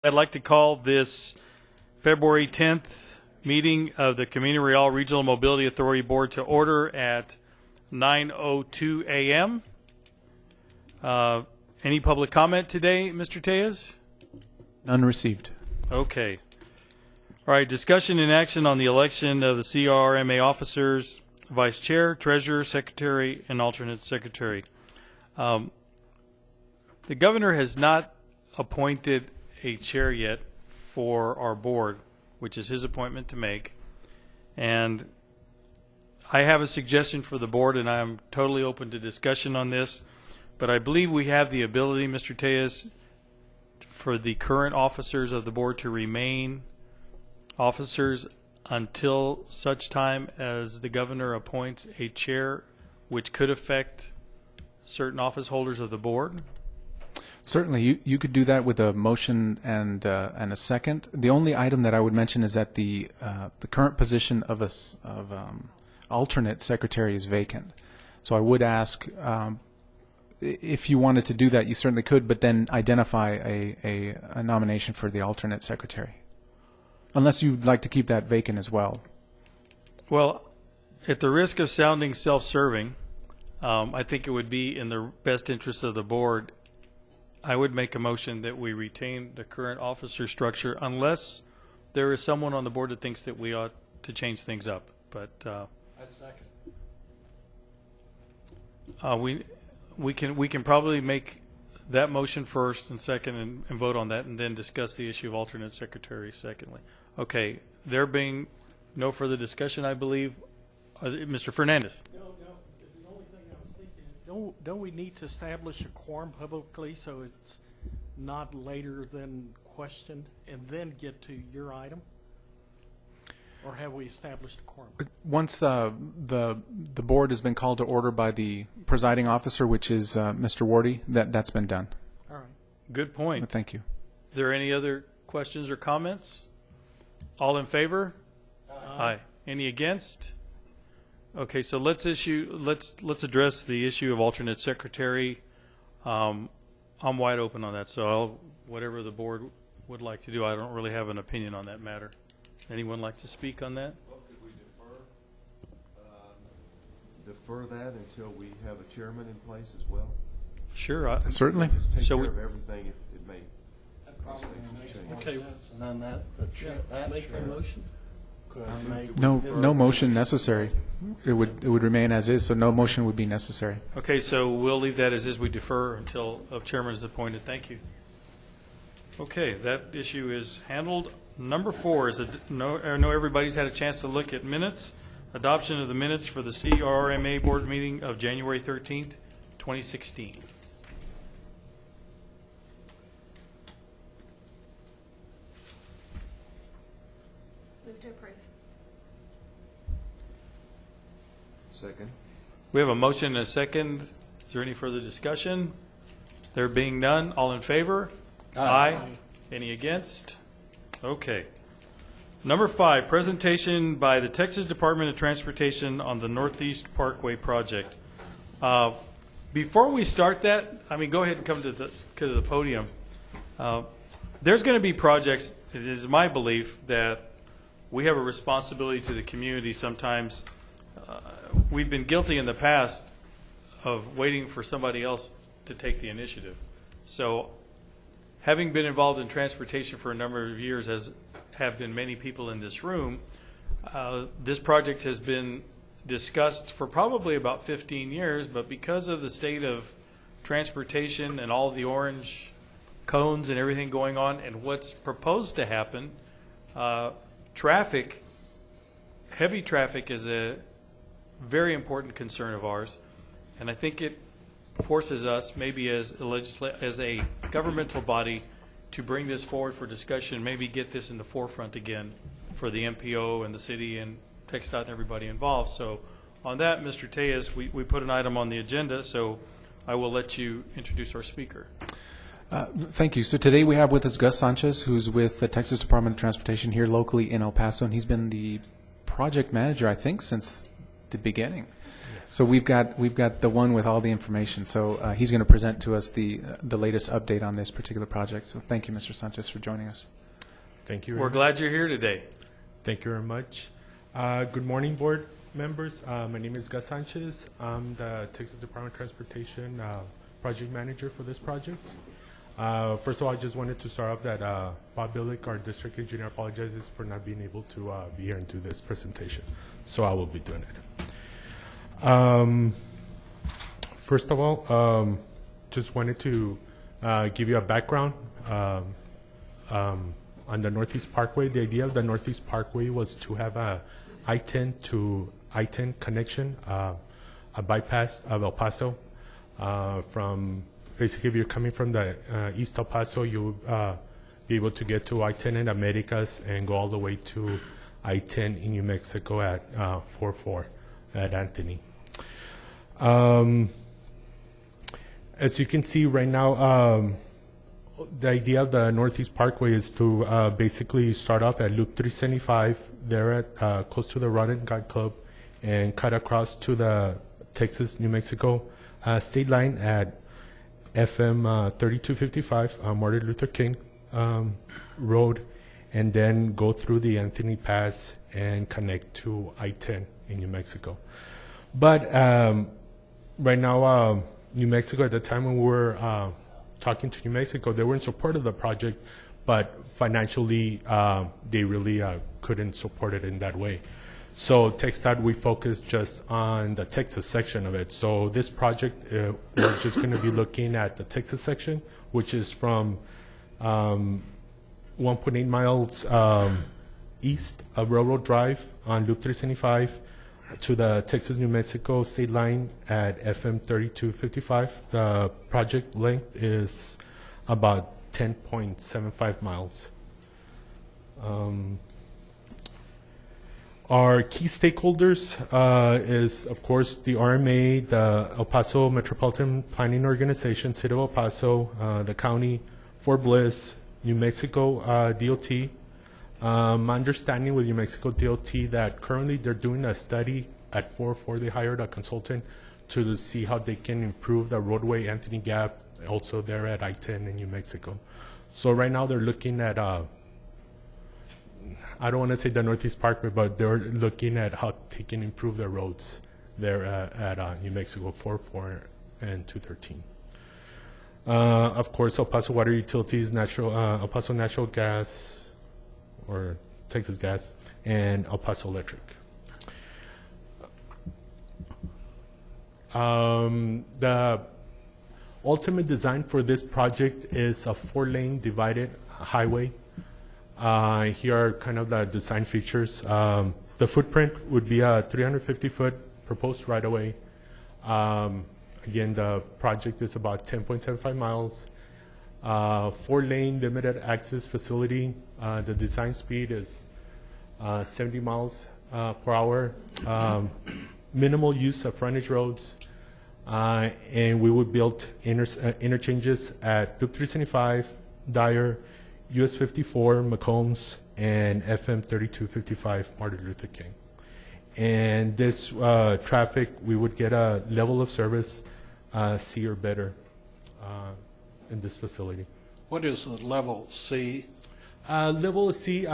I'd like to call this February 10th meeting of the Camino Real Regional Mobility Authority Board to order at 9:02 a.m. Any public comment today, Mr. Tejas? None received. Okay. All right, discussion and action on the election of the CRRMA officers, vice chair, treasurer, secretary, and alternate secretary. The governor has not appointed a chair yet for our board, which is his appointment to make. And I have a suggestion for the board, and I'm totally open to discussion on this. But I believe we have the ability, Mr. Tejas, for the current officers of the board to remain officers until such time as the governor appoints a chair, which could affect certain office holders of the board. Certainly, you could do that with a motion and a second. The only item that I would mention is that the current position of alternate secretary is vacant. So I would ask if you wanted to do that, you certainly could, but then identify a nomination for the alternate secretary, unless you'd like to keep that vacant as well. Well, at the risk of sounding self-serving, I think it would be in the best interest of the board. I would make a motion that we retain the current officer structure unless there is someone on the board that thinks that we ought to change things up. But I second. We can probably make that motion first and second and vote on that, and then discuss the issue of alternate secretary secondly. Okay, there being no further discussion, I believe, Mr. Fernandez. No. The only thing I was thinking is, don't we need to establish a quorum publicly so it's not later than questioned and then get to your item? Or have we established a quorum? Once the board has been called to order by the presiding officer, which is Mr. Wardy, that's been done. All right. Good point. But thank you. Are there any other questions or comments? All in favor? Aye. Any against? Okay, so let's address the issue of alternate secretary. I'm wide open on that, so whatever the board would like to do. I don't really have an opinion on that matter. Anyone like to speak on that? Well, could we defer that until we have a chairman in place as well? Sure. Certainly. Just take So care we- of everything if it may. Okay. And then that Make the motion. No motion necessary. It would remain as is, so no motion would be necessary. Okay, so we'll leave that as is. We defer until a chairman is appointed. Thank you. Okay, that issue is handled. Number 4 is I know everybody's had a chance to look at minutes. Adoption of the minutes for the CRRMA board meeting of January 13th, 2016. Move to approve. Second. We have a motion and a second. Is there any further discussion? There being none, all in favor? Aye. Any against? Okay. Number 5, presentation by the Texas Department of Transportation on the Northeast Parkway project. Before we start that, go ahead and come to the podium. There's going to be projects, it is my belief, that we have a responsibility to the community sometimes. We've been guilty in the past of waiting for somebody else to take the initiative. So having been involved in transportation for a number of years, as have been many people in this room, this project has been discussed for probably about 15 years, but because of the state of transportation and all the orange cones and everything going on and what's proposed to happen, heavy traffic is a very important concern of ours, and I think it forces us, maybe as a governmental body, to bring this forward for discussion, maybe get this in the forefront again for the MPO and the city and TxDOT and everybody involved. So on that, Mr. Tejas, we put an item on the agenda, so I will let you introduce our speaker. Thank you. So today we have with us Gus Sanchez, who's with the Texas Department of Transportation here locally in El Paso, and he's been the project manager, I think, since the beginning. So we've got the one with all the information. So he's going to present to us the latest update on this particular project. So thank you, Mr. Sanchez, for joining us. Thank you. We're glad you're here today. Thank you very much. Good morning, board members. My name is Gus Sanchez. I'm the Texas Department of Transportation project manager for this project. First of all, I just wanted to start off that Bob Billick, our district engineer, apologizes for not being able to be here and do this presentation. So I will be doing it. First of all, just wanted to give you a background on the Northeast Parkway. The idea of the Northeast Parkway was to have a I-10 to I-10 connection, a bypass of El Paso. From basically, if you're coming from the East El Paso, you'll be able to get to I-10 in Americas and go all the way to I-10 in New Mexico at 44 at Anthony. As you can see right now, the idea of the Northeast Parkway is to basically start off at Loop 375 there at close to the Rod and Gun Club and cut across to the Texas-New Mexico state line at FM 3255 Martin Luther King Road, and then go through the Anthony Pass and connect to I-10 in New Mexico. But right now, New Mexico, at the time when we were talking to New Mexico, they were in support of the project, but financially, they really couldn't support it in that way. So TxDOT, we focused just on the Texas section of it. So this project, we're just going to be looking at the Texas section, which is from 1.8 miles east of Railroad Drive on Loop 375 to the Texas-New Mexico state line at FM 3255. The project length is about 10.75 miles. Our key stakeholders is, of course, the RMA, the El Paso Metropolitan Planning Organization, City of El Paso, the county, Fort Bliss, New Mexico DOT. My understanding with New Mexico DOT that currently they're doing a study at 404. They hired a consultant to see how they can improve the roadway Anthony Gap, also there at I-10 in New Mexico. So right now they're looking at, I don't want to say the Northeast Parkway, but they're looking at how they can improve the roads there at New Mexico 404 and 213. Of course, El Paso Water Utilities, El Paso Natural Gas, or Texas Gas, and El Paso Electric. The ultimate design for this project is a 4-lane divided highway. Here are kind of the design features. The footprint would be a 350-foot proposed right-of-way. Again, the project is about 10.75 miles. 4-lane limited access facility. The design speed is 70 miles per hour. Minimal use of frontage roads. And we would build interchanges at Loop 375, Dyer, US 54, McCombs, and FM 3255, Martin Luther King. And this traffic, we would get a level of service C or better in this facility. What is the level C? Level C,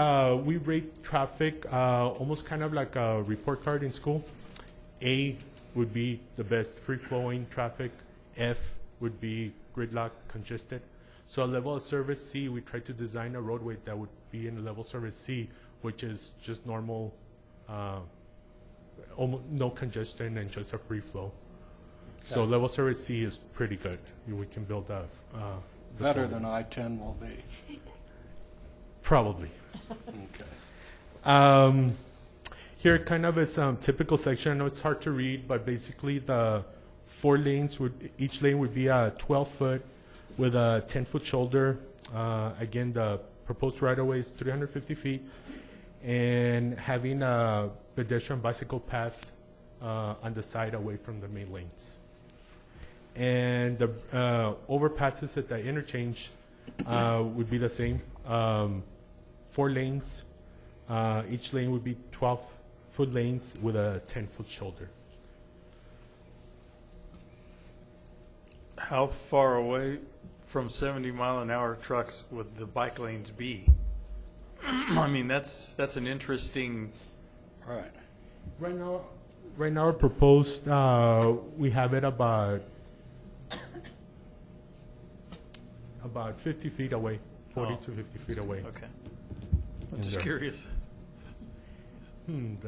we rate traffic almost kind of like a report card in school. A would be the best free-flowing traffic. F would be gridlock, congested. So a level of service C, we try to design a roadway that would be in a level service C, which is just normal, no congestion and just a free flow. So level service C is pretty good. We can build a Better than I-10 will be. Probably. Okay. Here kind of is typical section. I know it's hard to read, but basically the 4 lanes each lane would be a 12-foot with a 10-foot shoulder. Again, the proposed right-of-way is 350 feet, and having a pedestrian bicycle path on the side away from the main lanes. And the overpasses at the interchange would be the same. 4 lanes. Each lane would be 12-foot lanes with a 10-foot shoulder. how far away from 70-mile-an-hour trucks would the bike lanes be? I mean, that's an interesting. Right. Right now, proposed, we have it about 50 feet away, 40 to 50 feet away. Okay. I'm In just there. curious. It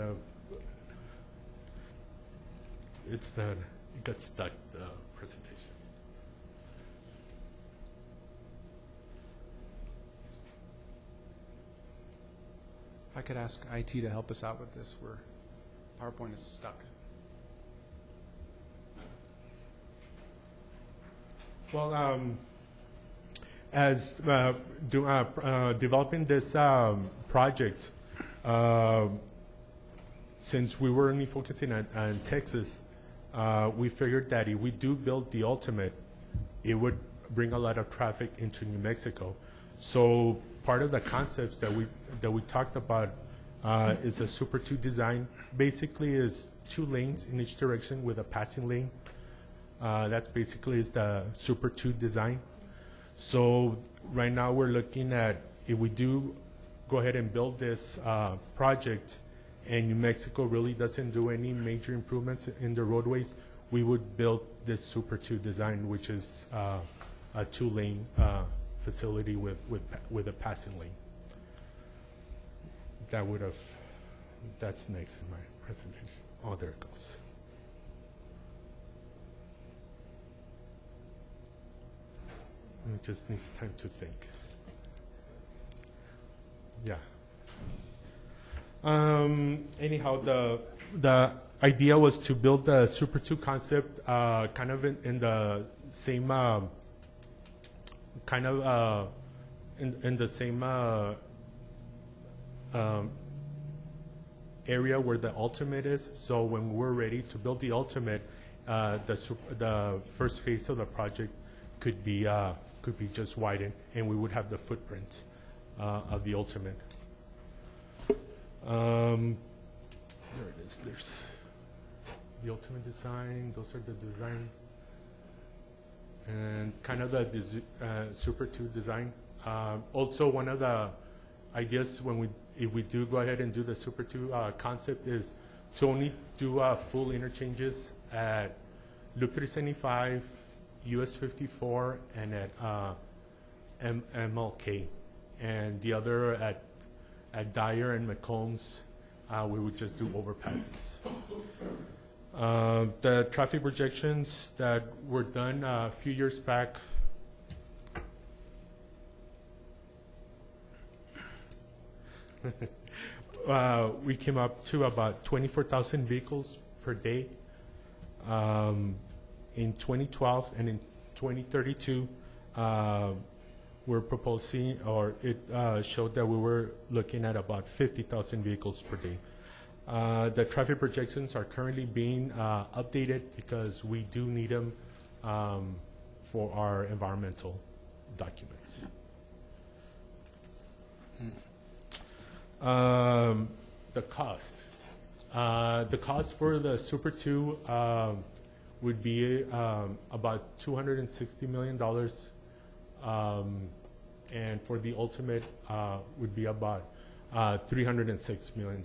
got stuck, the presentation. If I could ask IT to help us out with this, PowerPoint is stuck. Well, as developing this project, since we were only focusing on Texas, we figured that if we do build the ultimate, it would bring a lot of traffic into New Mexico. So part of the concepts that we talked about is a Super 2 design. Basically, is 2 lanes in each direction with a passing lane. That's basically is the Super 2 design. So right now we're looking at, if we do go ahead and build this project and New Mexico really doesn't do any major improvements in the roadways, we would build this Super 2 design, which is a 2-lane facility with a passing lane. That's next in my presentation. Oh, there it goes. It just needs time to think. Yeah. Anyhow, the idea was to build the Super 2 concept kind of in the same in the same area where the ultimate is. So when we're ready to build the ultimate, the first phase of the project could be just widened, and we would have the footprint of the ultimate. There it is. There's the ultimate design. Those are the design, and kind of the Super 2 design. Also, one of the ideas if we do go ahead and do the Super 2 concept is to only do full interchanges at Loop 375, US 54, and at MLK, and the other at Dyer and McCombs, we would just do overpasses. The traffic projections that were done a few years back, we came up to about 24,000 vehicles per day. In 2012 and in 2032, we're proposing, or it showed that we were looking at about 50,000 vehicles per day. The traffic projections are currently being updated because we do need them for our environmental documents. The cost. The cost for the Super 2 would be about $260 million, and for the ultimate would be about $306 million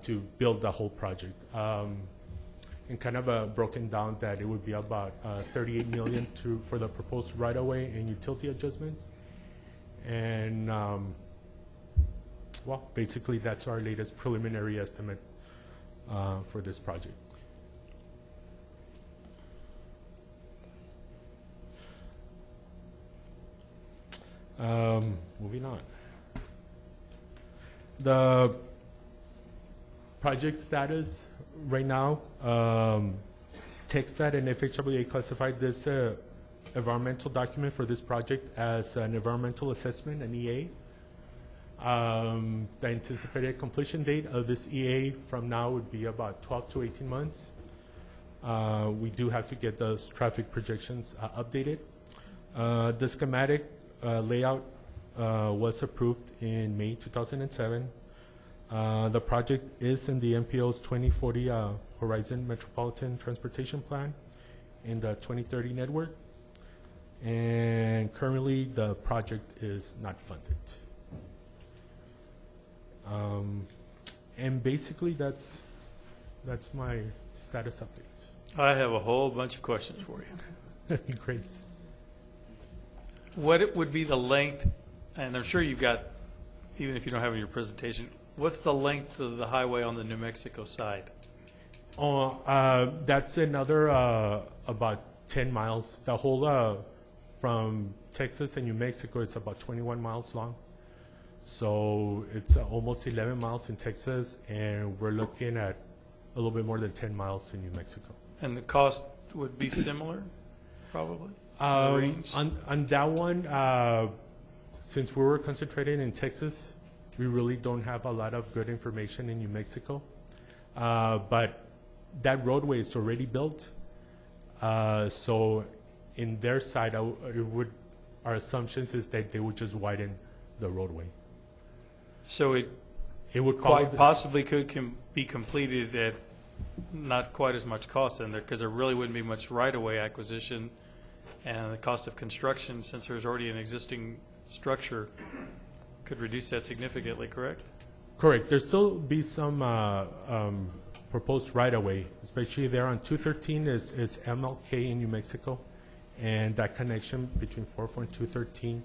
to build the whole project. And kind of broken down that it would be about $38 million for the proposed right-of-way and utility adjustments, and well, basically that's our latest preliminary estimate for this project. Moving on. The project status right now, TxDOT and FHWA classified this environmental document for this project as an environmental assessment, an EA. The anticipated completion date of this EA from now would be about 12 to 18 months. We do have to get those traffic projections updated. The schematic layout was approved in May 2007. The project is in the MPO's 2040 Horizon Metropolitan Transportation Plan, in the 2030 network. And currently, the project is not funded. And basically, that's my status update. I have a whole bunch of questions for you. Great. What it would be the length, and I'm sure you've got, even if you don't have it in your presentation, what's the length of the highway on the New Mexico side? That's another about 10 miles. The whole from Texas and New Mexico, it's about 21 miles long. So it's almost 11 miles in Texas, and we're looking at a little bit more than 10 miles in New Mexico. And the cost would be similar, probably? The range? On that one, since we were concentrating in Texas, we really don't have a lot of good information in New Mexico. But that roadway is already built. So in their side, our assumptions is that they would just widen the roadway. So it It would follow quite possibly could be completed at not quite as much cost in there, because there really wouldn't be much right-of-way acquisition, and the cost of construction, since there's already an existing structure, could reduce that significantly, correct? Correct. There'll still be some proposed right-of-way, especially there on 213 is MLK in New Mexico, and that connection between 44 and 213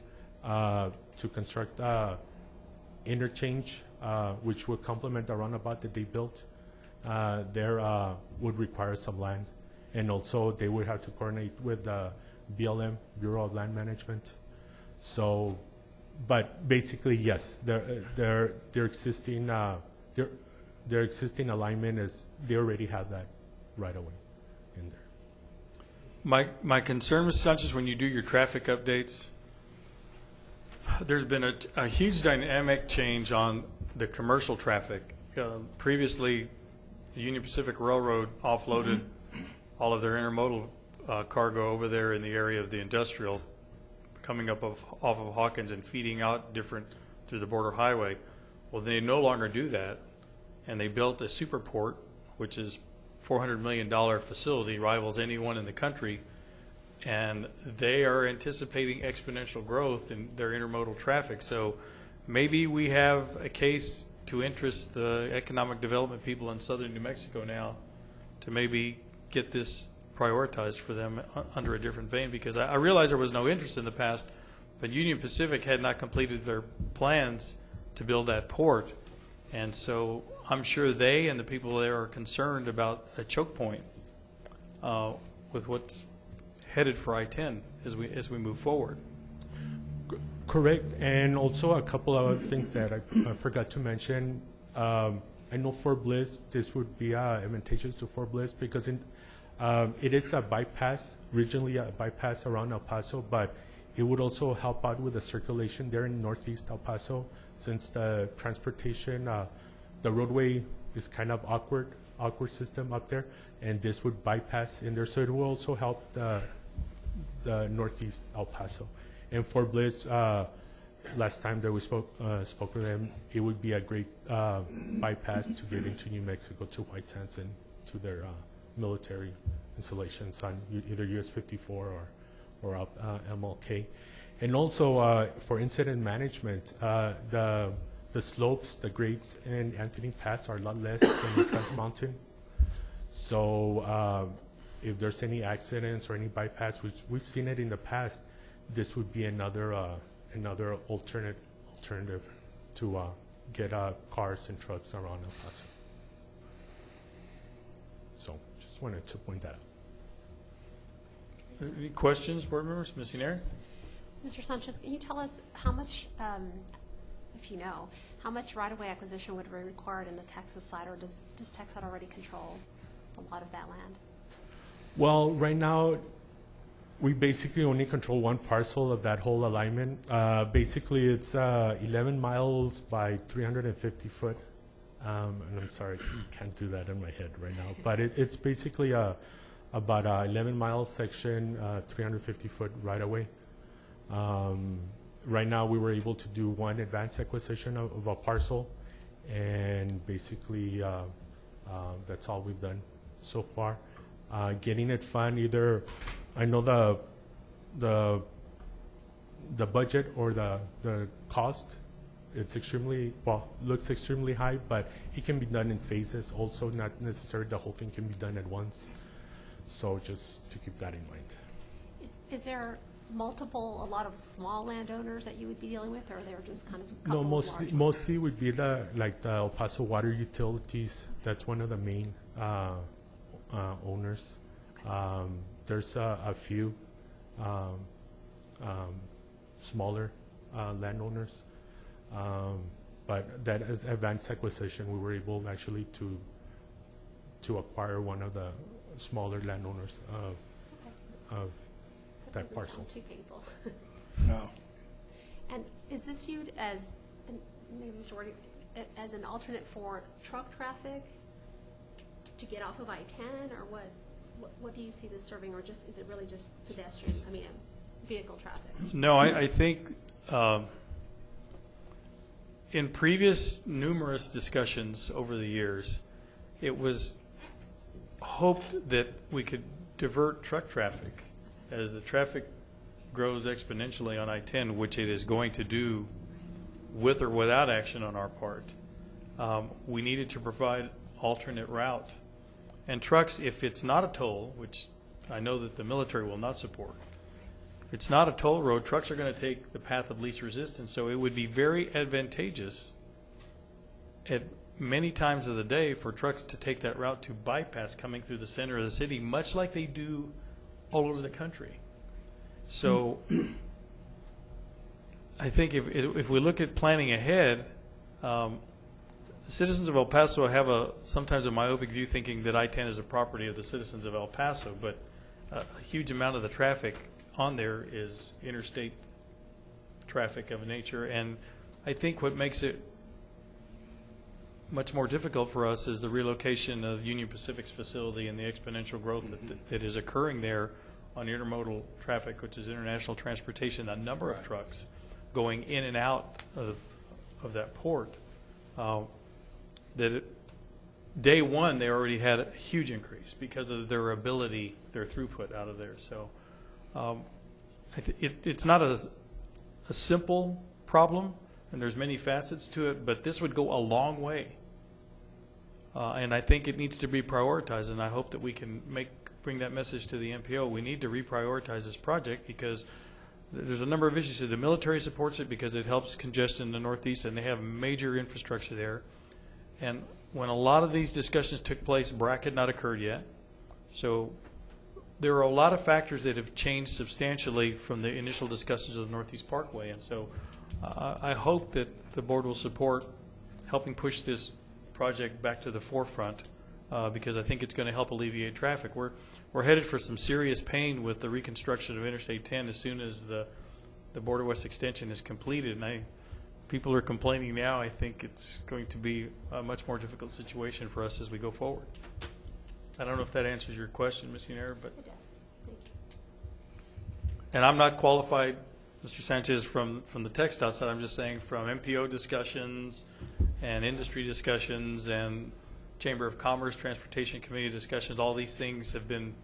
to construct interchange, which would complement the roundabout that they built, there would require some land. And also, they would have to coordinate with the BLM, Bureau of Land Management. So, but basically, yes, their existing their existing alignment is, they already have that right away in there. My concern, Mr. Sanchez, when you do your traffic updates, there's been a huge dynamic change on the commercial traffic. Previously, the Union Pacific Railroad offloaded all of their intermodal cargo over there in the area of the industrial, coming up off of Hawkins and feeding out different through the border highway. Well, they no longer do that, and they built a super port, which is $400 million facility, rivals anyone in the country, and they are anticipating exponential growth in their intermodal traffic. So maybe we have a case to interest the economic development people in southern New Mexico now to maybe get this prioritized for them under a different vein, because I realize there was no interest in the past, but Union Pacific had not completed their plans to build that port, and so I'm sure they and the people there are concerned about a choke point with what's headed for I-10 as we move forward. Correct, and also a couple of other things that I forgot to mention. I know Fort Bliss, this would be advantageous to Fort Bliss because it is a bypass, regionally a bypass around El Paso, but it would also help out with the circulation there in northeast El Paso, since the transportation, the roadway is kind of awkward system up there, and this would bypass in there, so it will also help the northeast El Paso. And Fort Bliss, last time that we spoke with them, it would be a great bypass to get into New Mexico, to White Sands, and to their military installations on either US 54 or up MLK. And also for incident management, the slopes, the grades in Anthony Pass are a lot less than in Trans Mountain. So if there's any accidents or any bypass, which we've seen it in the past, this would be another alternative to get cars and trucks around El Paso. So just wanted to point that out. Any questions, board members? Ms. Ineri? Mr. Sanchez, can you tell us how much, if you know, how much right-of-way acquisition would be required in the Texas side, or does Texas already control a lot of that land? Well, right now, we basically only control one parcel of that whole alignment. Basically, it's 11 miles by 350 foot. And I'm sorry, I can't do that in my head right now. But it's basically about 11 mile section, 350 foot right away. Right now, we were able to do one advanced acquisition of a parcel, and basically that's all we've done so far. getting it fund either, I know the budget or the cost, it's extremely, well, looks extremely high, but it can be done in phases also, not necessarily the whole thing can be done at once. So just to keep that in mind. Is there a lot of small landowners that you would be dealing with, or they're just kind of a couple No, of mostly large ones? mostly would be the El Paso Water Utilities. That's one of the main owners. There's a few smaller landowners, but that as advanced acquisition, we were able actually to acquire one of the smaller landowners of So it that doesn't parcel. sound too painful. No. And is this viewed as, and maybe Mr. Wardy, as an alternate for truck traffic to get off of I-10, or what do you see this serving, or just, is it really just pedestrian, vehicle traffic? No, I think in previous numerous discussions over the years, it was hoped that we could divert truck traffic as the traffic grows exponentially on I-10, which it is going to do with or without action on our part. We needed to provide alternate route. And trucks, if it's not a toll, which I know that the military will not support, if it's not a toll road, trucks are going to take the path of least resistance. So it would be very advantageous at many times of the day for trucks to take that route to bypass coming through the center of the city, much like they do all over the country. So I think if we look at planning ahead, the citizens of El Paso have sometimes a myopic view, thinking that I-10 is a property of the citizens of El Paso, but a huge amount of the traffic on there is interstate traffic of nature. And I think what makes it much more difficult for us is the relocation of Union Pacific's facility and the exponential growth that is occurring there on intermodal traffic, which is international transportation, a number of trucks going in and out of that port. Day one, they already had a huge increase because of their ability, their throughput out of there. So it's not a simple problem, and there's many facets to it, but this would go a long way. And I think it needs to be prioritized, and I hope that we can bring that message to the MPO. We need to reprioritize this project because there's a number of issues. The military supports it because it helps congestion in the Northeast, and they have major infrastructure there. And when a lot of these discussions took place, BRAC had not occurred yet. So there are a lot of factors that have changed substantially from the initial discussions of the Northeast Parkway. And so I hope that the board will support helping push this project back to the forefront because I think it's going to help alleviate traffic. We're headed for some serious pain with the reconstruction of Interstate 10 as soon as the Border West extension is completed. And people are complaining now. I think it's going to be a much more difficult situation for us as we go forward. I don't know if that answers your question, Ms. Yanera, but It does. Thank you. and I'm not qualified, Mr. Sanchez, from the textile side. I'm just saying from MPO discussions and industry discussions and Chamber of Commerce, Transportation Committee discussions, all these things have been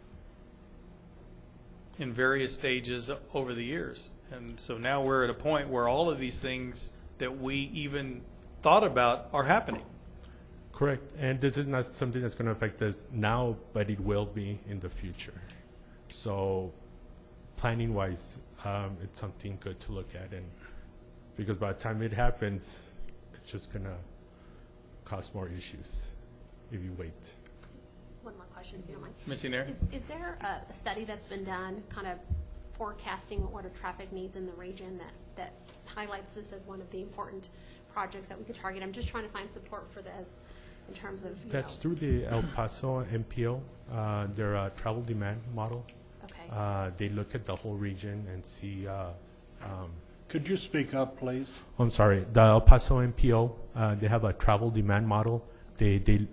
in various stages over the years. And so now we're at a point where all of these things that we even thought about are happening. Correct. And this is not something that's going to affect us now, but it will be in the future. So planning-wise, it's something good to look at. And because by the time it happens, it's just going to cause more issues if you wait. One more question, if you don't mind. Ms. Yanera? Is there a study that's been done kind of forecasting what our traffic needs in the region that highlights this as one of the important projects that we could target? I'm just trying to find support for this in terms of, That's through the El Paso MPO, their travel demand model. Okay. They look at the whole region and see. Could you speak up, please? I'm sorry. The El Paso MPO, they have a travel demand model. They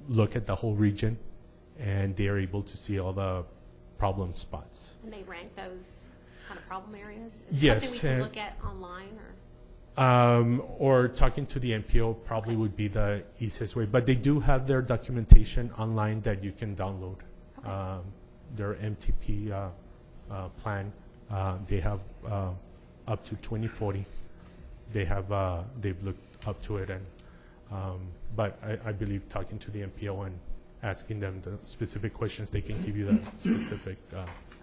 look at the whole region, and they are able to see all the problem spots. And they rank those kind of problem areas? Is it Yes, something we can and- look at online, or? Or talking to the MPO probably would be the easiest way. But they do have their documentation online that you can download. their MTP plan. They have up to 2040. They've looked up to it, and but I believe talking to the MPO and asking them the specific questions, they can give you the specific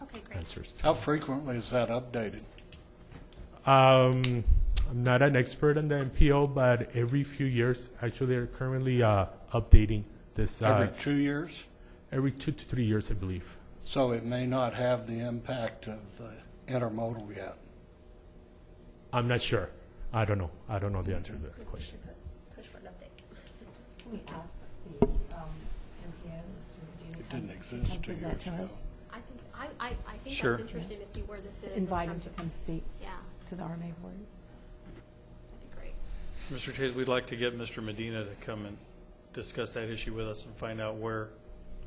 Okay, great. answers. How frequently is that updated? I'm not an expert on the MPO, but every few years, actually, they're currently updating this. Every 2 years? Every 2 to 3 years, I believe. So it may not have the impact of the intermodal yet. I'm not sure. I don't know. I don't know the answer to that question. Push for an update. Can we ask the MPO, Mr. Medina, It didn't to exist come 2 years present to ago. us? I think Sure. that's interesting to see where this is. in Invite him terms to of- come speak Yeah, to the RMA board. that'd be great. Mr. Tays, we'd like to get Mr. Medina to come and discuss that issue with us and find out where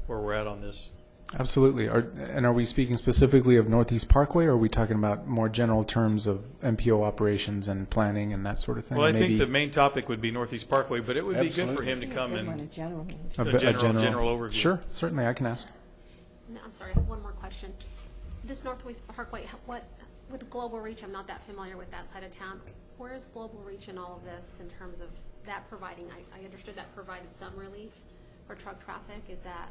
we're at on this. Absolutely. Are we speaking specifically of Northeast Parkway, or are we talking about more general terms of MPO operations and planning and that sort of thing? Well, I think Maybe the main topic would be Northeast Parkway, but it would be good for him to come Good one, a and general one. a general overview. Sure, certainly, I can ask. No, I'm sorry, I have one more question. This Northwest Parkway, with Global Reach, I'm not that familiar with that side of town. Where is Global Reach in all of this in terms of that providing, I understood that provided some relief for truck traffic, is that?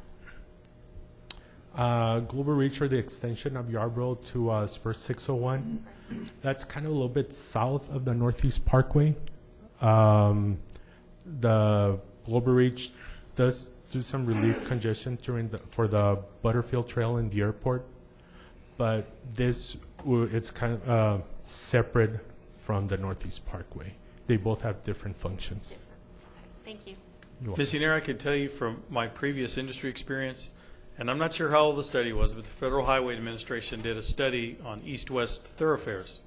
Global Reach, or the extension of Yarborough to Spur 601. That's kind of a little bit south of the Northeast Parkway. The Global Reach does do some relief congestion for the Butterfield Trail in the airport, but it's kind of separate from the Northeast Parkway. They both have different functions. Thank you. You're Ms. Yenera, I can tell you from my previous industry experience, and I'm not sure how old the study was, but the Federal Highway Administration did a study on east-west thoroughfares.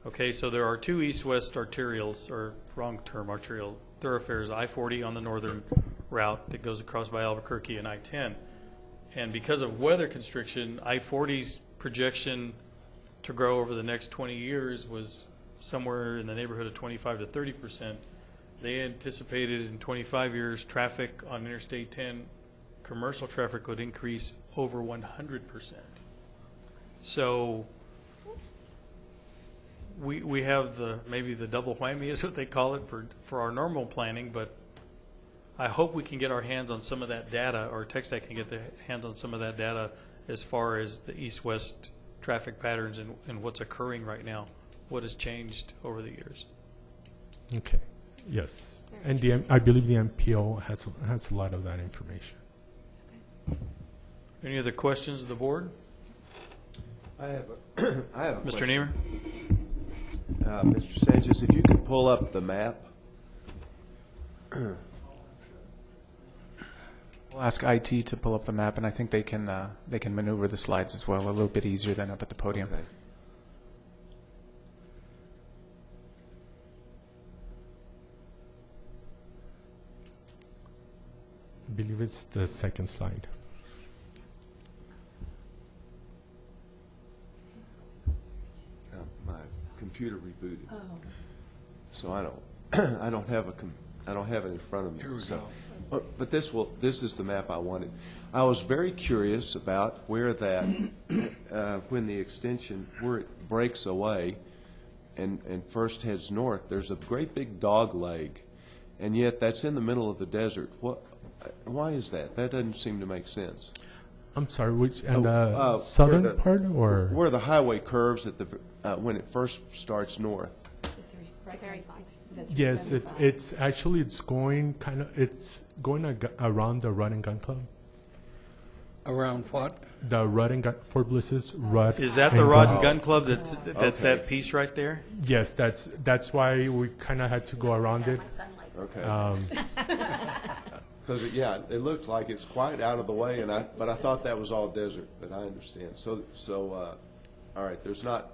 Okay, so there are two east-west arterials, or wrong term, arterial thoroughfares, I-40 on the northern route that goes across by Albuquerque and I-10. And because of weather constriction, I-40's projection to grow over the next 20 years was somewhere in the neighborhood of 25 to 30%. They anticipated in 25 years, traffic on Interstate 10, commercial traffic would increase over 100%. So we have maybe the double whammy is what they call it for our normal planning, but I hope we can get our hands on some of that data, or TxDOT can get their hands on some of that data as far as the east-west traffic patterns and what's occurring right now, what has changed over the years. Okay. Yes. And I believe the MPO has a lot of that information. Any other questions of the board? I have a Mr. question. Niemer? Mr. Sanchez, if you could pull up the map. We'll ask IT to pull up the map, and I think they can maneuver the slides as well a little bit easier than up at the podium. Okay. I believe it's the second slide. My computer rebooted, so I don't have it in front of me. Here we So- go. But this is the map I wanted. I was very curious about where that, when the extension, where it breaks away and first heads north, there's a great big dog leg, and yet that's in the middle of the desert. Why is that? That doesn't seem to make sense. I'm sorry, which, and where southern the- part, or? Where the highway curves at when it first starts north. Very fine. Yes, it's actually going around the Rod and Gun Club. Around what? The Rod and Gun, Fort Bliss's Rod. Is that the Rod and Gun Club that's Okay. that piece right there? Yes, that's why we kind of had to go around it. My son likes it. Okay. Because, it looks like it's quite out of the way, but I thought that was all desert, but I understand. So, all right, there's not,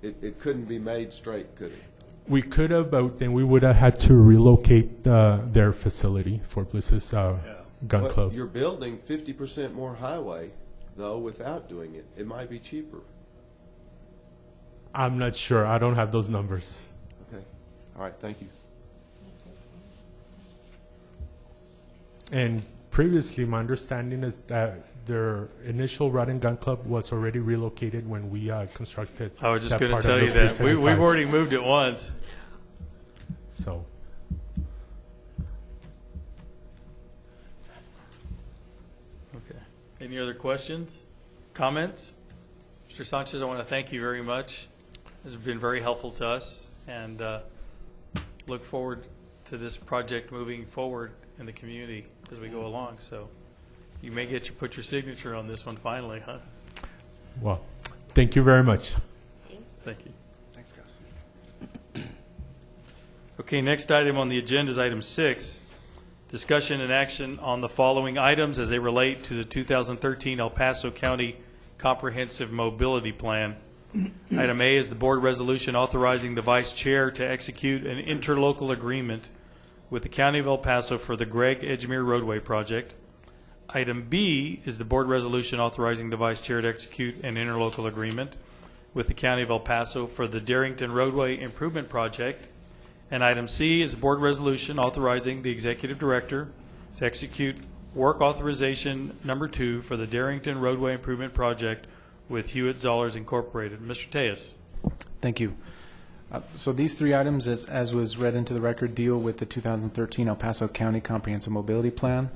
it couldn't be made straight, could it? We could have, but then we would have had to relocate their facility, Fort Bliss's Gun But Club. you're building 50% more highway, though, without doing it. It might be cheaper. I'm not sure. I don't have those numbers. Okay. All right, thank you. And previously, my understanding is that their initial Rod and Gun Club was already relocated when we constructed. I was just that going to part of tell the you that. We've 375. already moved it once. So, Okay. Any other questions, comments? Mr. Sanchez, I want to thank you very much. This has been very helpful to us, and look forward to this project moving forward in the community as we go along. So you may get to put your signature on this one finally, huh? well, thank you very much. Thank you. Thanks, guys. Okay, next item on the agenda is item 6, discussion and action on the following items as they relate to the 2013 El Paso County Comprehensive Mobility Plan. Item A is the board resolution authorizing the vice chair to execute an interlocal agreement with the County of El Paso for the Greg Edgemere Roadway project. Item B is the board resolution authorizing the vice chair to execute an interlocal agreement with the County of El Paso for the Darrington Roadway Improvement Project. And item C is a board resolution authorizing the executive director to execute work authorization number 2 for the Darrington Roadway Improvement Project with Hewitt Zollers Incorporated. Mr. Tejas. Thank you. So these three items, as was read into the record, deal with the 2013 El Paso County Comprehensive Mobility Plan.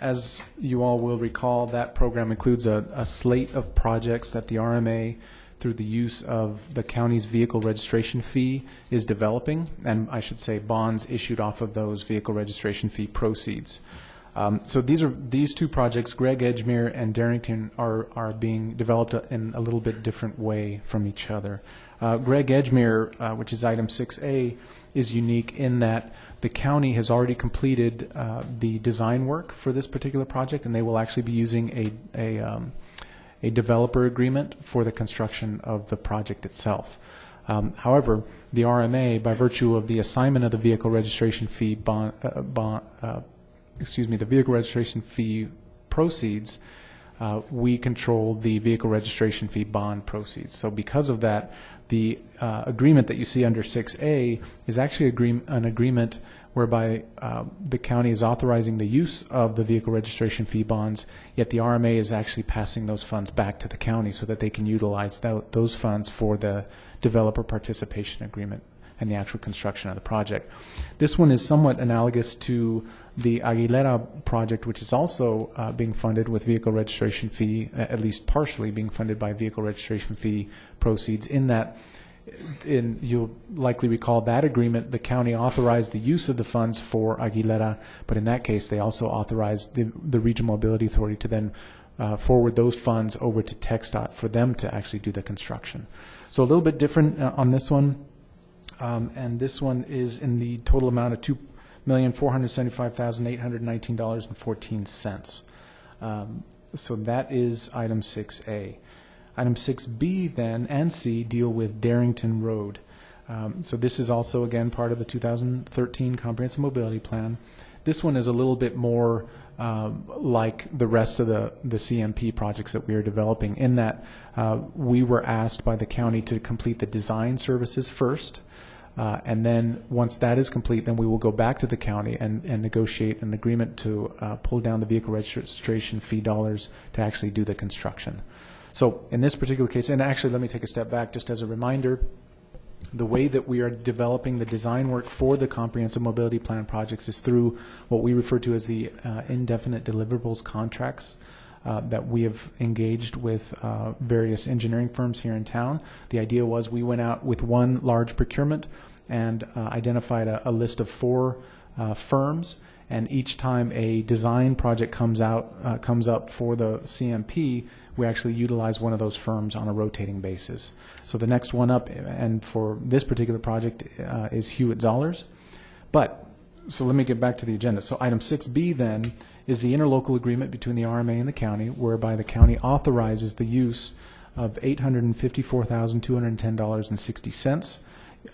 As you all will recall, that program includes a slate of projects that the RMA, through the use of the county's vehicle registration fee, is developing, and I should say bonds issued off of those vehicle registration fee proceeds. So these two projects, Greg Edgemere and Darrington, are being developed in a little bit different way from each other. Greg Edgemere, which is item 6A, is unique in that the county has already completed the design work for this particular project, and they will actually be using a developer agreement for the construction of the project itself. However, the RMA, by virtue of the assignment of the vehicle registration fee the vehicle registration fee proceeds, we control the vehicle registration fee bond proceeds. So because of that, the agreement that you see under 6A is actually an agreement whereby the county is authorizing the use of the vehicle registration fee bonds, yet the RMA is actually passing those funds back to the county so that they can utilize those funds for the developer participation agreement and the actual construction of the project. This one is somewhat analogous to the Aguilera project, which is also being funded with vehicle registration fee, at least partially being funded by vehicle registration fee proceeds, in that, you'll likely recall that agreement, the county authorized the use of the funds for Aguilera, but in that case they also authorized the Regional Mobility Authority to then forward those funds over to TxDOT for them to actually do the construction. So a little bit different on this one. And this one is in the total amount of $2,475,819.14. So that is item 6A. Item 6B then and C deal with Darrington Road. So this is also, again, part of the 2013 Comprehensive Mobility Plan. This one is a little bit more like the rest of the CMP projects that we are developing, in that we were asked by the county to complete the design services first. And then once that is complete, then we will go back to the county and negotiate an agreement to pull down the vehicle registration fee dollars to actually do the construction. So in this particular case, and actually let me take a step back just as a reminder, the way that we are developing the design work for the Comprehensive Mobility Plan projects is through what we refer to as the indefinite deliverables contracts that we have engaged with various engineering firms here in town. The idea was we went out with one large procurement and identified a list of 4 firms, and each time a design project comes up for the CMP, we actually utilize one of those firms on a rotating basis. So the next one up, and for this particular project, is Hewitt Zollers. So let me get back to the agenda. So item 6B then is the interlocal agreement between the RMA and the county, whereby the county authorizes the use of $854,210.60,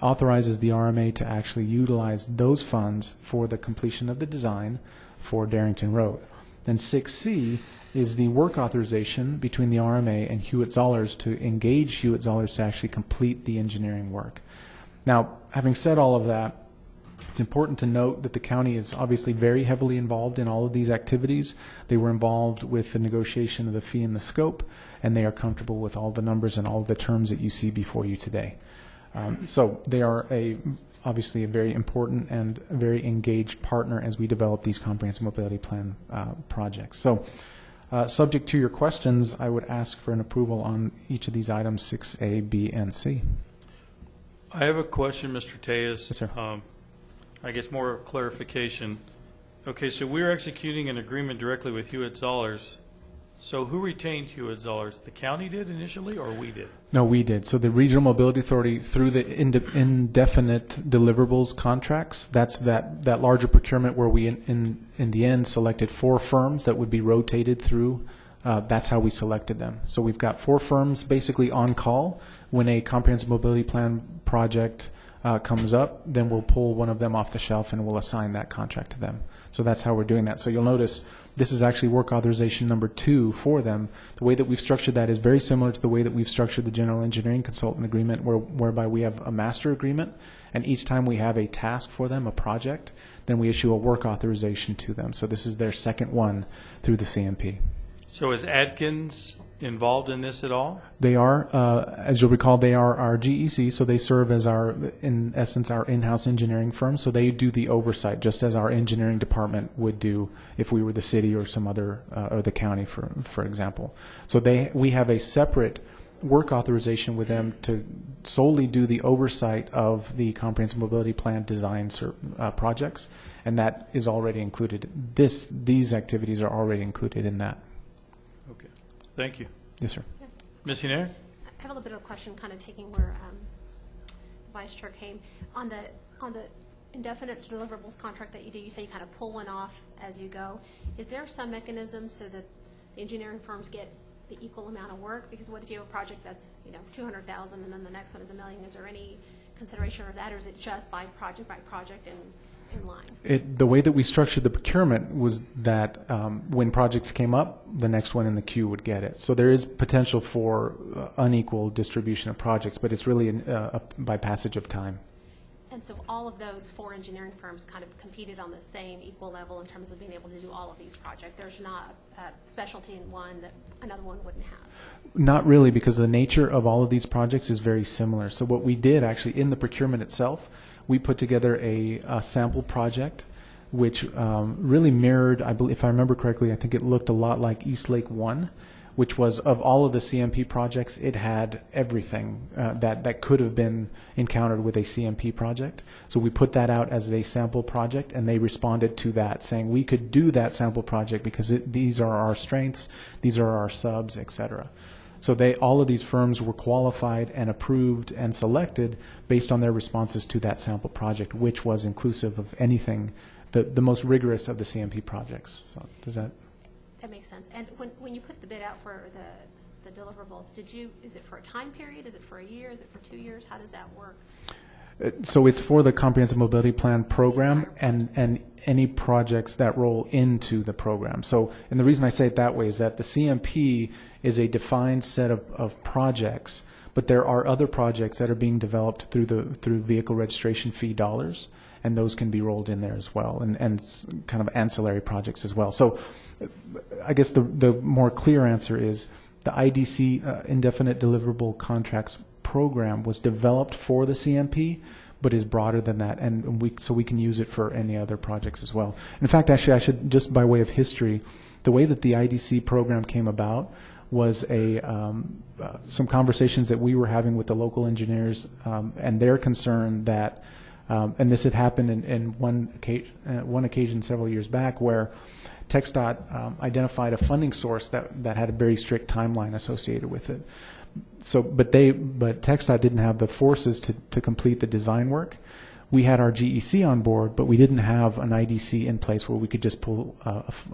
authorizes the RMA to actually utilize those funds for the completion of the design for Darrington Road. Then 6C is the work authorization between the RMA and Hewitt Zollers to engage Hewitt Zollers to actually complete the engineering work. Now, having said all of that, It's important to note that the county is obviously very heavily involved in all of these activities. They were involved with the negotiation of the fee and the scope, and they are comfortable with all the numbers and all of the terms that you see before you today. So they are obviously a very important and very engaged partner as we develop these comprehensive mobility plan projects. So subject to your questions, I would ask for an approval on each of these items, 6A, B, and C. I have a question, Mr. Tejas. Yes, sir. I guess more clarification. Okay, so we're executing an agreement directly with Hewitt Zollars. So who retained Hewitt Zollars? The county did initially, or we did? No, we did. So the Regional Mobility Authority, through the indefinite deliverables contracts, that's that larger procurement where we, in the end, selected 4 firms that would be rotated through. That's how we selected them. So we've got 4 firms basically on call. When a comprehensive mobility plan project comes up, then we'll pull one of them off the shelf and we'll assign that contract to them. So that's how we're doing that. So you'll notice this is actually work authorization number 2 for them. The way that we've structured that is very similar to the way that we've structured the general engineering consultant agreement, whereby we have a master agreement, and each time we have a task for them, a project, then we issue a work authorization to them. So this is their second one through the CMP. So is Adkins involved in this at all? They are, as you'll recall, they are our GEC, so they serve as in essence, our in-house engineering firm. So they do the oversight, just as our engineering department would do if we were the city or some other, or the county, for example. So we have a separate work authorization with them to solely do the oversight of the comprehensive mobility plan design projects, and that is already included. These activities are already included in that. Okay, thank you. Yes, sir. Ms. Hiner? I have a little bit of a question, kind of taking where the Vice Chair came. On the indefinite deliverables contract that you do, you say you kind of pull one off as you go. Is there some mechanism so that the engineering firms get the equal amount of work? Because what if you have a project that's, $200,000 and then the next one is $1 million? Is there any consideration of that, or is it just by project and in line? The way that we structured the procurement was that when projects came up, the next one in the queue would get it. So there is potential for unequal distribution of projects, but it's really by passage of time. And so all of those 4 engineering firms kind of competed on the same equal level in terms of being able to do all of these projects. There's not a specialty in one that another one wouldn't have. Not really, because the nature of all of these projects is very similar. So what we did actually in the procurement itself, we put together a sample project, which really mirrored, I believe, if I remember correctly, I think it looked a lot like East Lake 1, which was, of all of the CMP projects, it had everything that could have been encountered with a CMP project. So we put that out as a sample project, and they responded to that, saying we could do that sample project because these are our strengths, these are our subs, et cetera. So all of these firms were qualified and approved and selected based on their responses to that sample project, which was inclusive of anything, the most rigorous of the CMP projects. So does that? That makes sense. And when you put the bid out for the deliverables, is it for a time period? Is it for a year? Is it for 2 years? How does that work? So it's for the Comprehensive Mobility Plan program and any projects that roll into the program. So, and the reason I say it that way is that the CMP is a defined set of projects, but there are other projects that are being developed through vehicle registration fee dollars, and those can be rolled in there as well, and kind of ancillary projects as well. So I guess the more clear answer is the IDC indefinite deliverable contracts program was developed for the CMP, but is broader than that, and we can use it for any other projects as well. In fact, actually, I should, just by way of history, the way that the IDC program came about was some conversations that we were having with the local engineers, and their concern that, and this had happened in one occasion several years back, where TxDOT identified a funding source that had a very strict timeline associated with it. So, but TxDOT didn't have the forces to complete the design work. We had our GEC on board, but we didn't have an IDC in place where we could just pull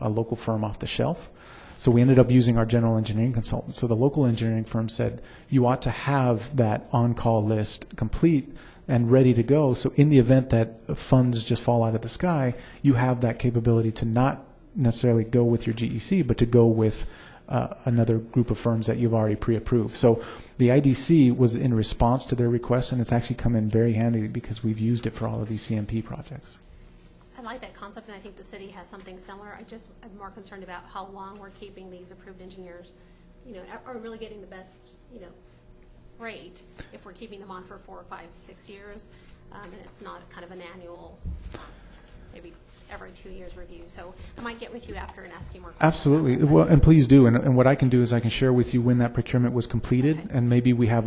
a local firm off the shelf. So we ended up using our general engineering consultant. So the local engineering firm said, you ought to have that on-call list complete and ready to go. So in the event that funds just fall out of the sky, you have that capability to not necessarily go with your GEC, but to go with another group of firms that you've already pre-approved. So the IDC was in response to their request, and it's actually come in very handy because we've used it for all of these CMP projects. I like that concept, and I think the city has something similar. I'm more concerned about how long we're keeping these approved engineers. Are we really getting the best, rate if we're keeping them on for 4 or 5, 6 years, and it's not kind of an annual, maybe every 2 years review. So I might get with you after and ask you more questions. Absolutely. Well, and please do. And what I can do is I can share with you when that procurement was completed, Okay. and maybe we have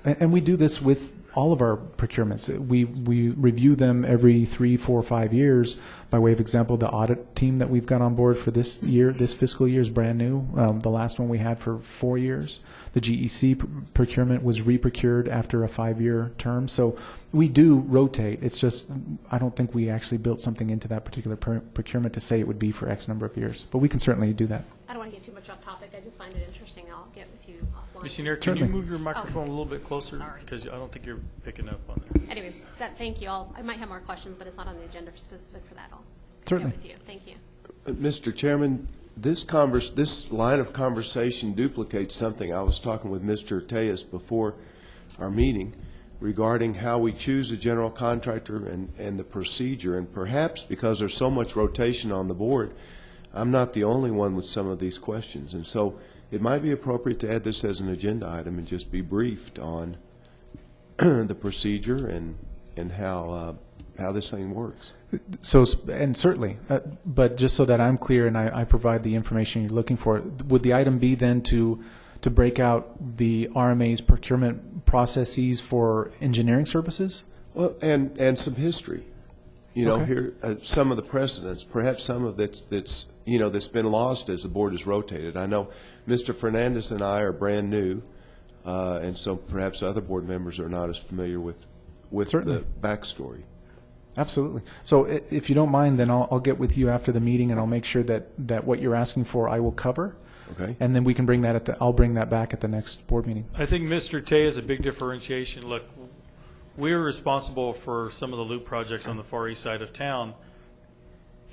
and we do this with all of our procurements. We review them every 3, 4, 5 years. By way of example, the audit team that we've got on board for this year, this fiscal year, is brand new. The last one we had for 4 years. The GEC procurement was re-procured after a 5-year term. So we do rotate. It's just I don't think we actually built something into that particular procurement to say it would be for X number of years. But we can certainly do that. I don't want to get too much off topic. I just find it interesting. I'll get with you offline. Ms. Senior, can you Certainly. move your microphone a little bit closer? Sorry. Because I don't think you're picking up on there. Anyway, thank you. I might have more questions, but it's not on the agenda specific for that. I'll Certainly. get with you. Thank you. Mr. Chairman, this line of conversation duplicates something. I was talking with Mr. Tejas before our meeting regarding how we choose a general contractor and the procedure. And perhaps because there's so much rotation on the board, I'm not the only one with some of these questions. And so it might be appropriate to add this as an agenda item and just be briefed on the procedure and how this thing works. So, and certainly, but just so that I'm clear and I provide the information you're looking for, would the item be then to break out the RMA's procurement processes for engineering services? Well, and some history. Okay. Here some of the precedents, perhaps some of that's been lost as the board has rotated. I know Mr. Fernandez and I are brand new, and so perhaps other board members are not as familiar with Certainly. the backstory. Absolutely. So if you don't mind, then I'll get with you after the meeting, and I'll make sure that what you're asking for I will cover. Okay. And then we can bring that I'll bring that back at the next board meeting. I think Mr. Tay is a big differentiation. Look, we're responsible for some of the loop projects on the far east side of town,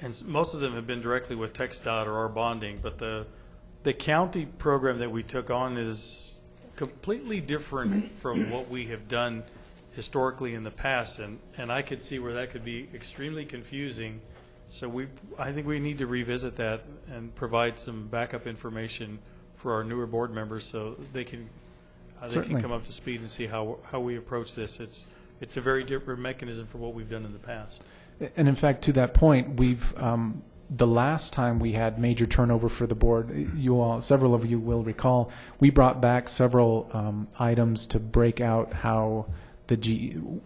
and most of them have been directly with TxDOT or our bonding, but the county program that we took on is completely different from what we have done historically in the past, and I could see where that could be extremely confusing. So I think we need to revisit that and provide some backup information for our newer board members so they can Certainly. come up to speed and see how we approach this. It's a very different mechanism for what we've done in the past. And in fact, to that point, we've the last time we had major turnover for the board, several of you will recall, we brought back several items to break out how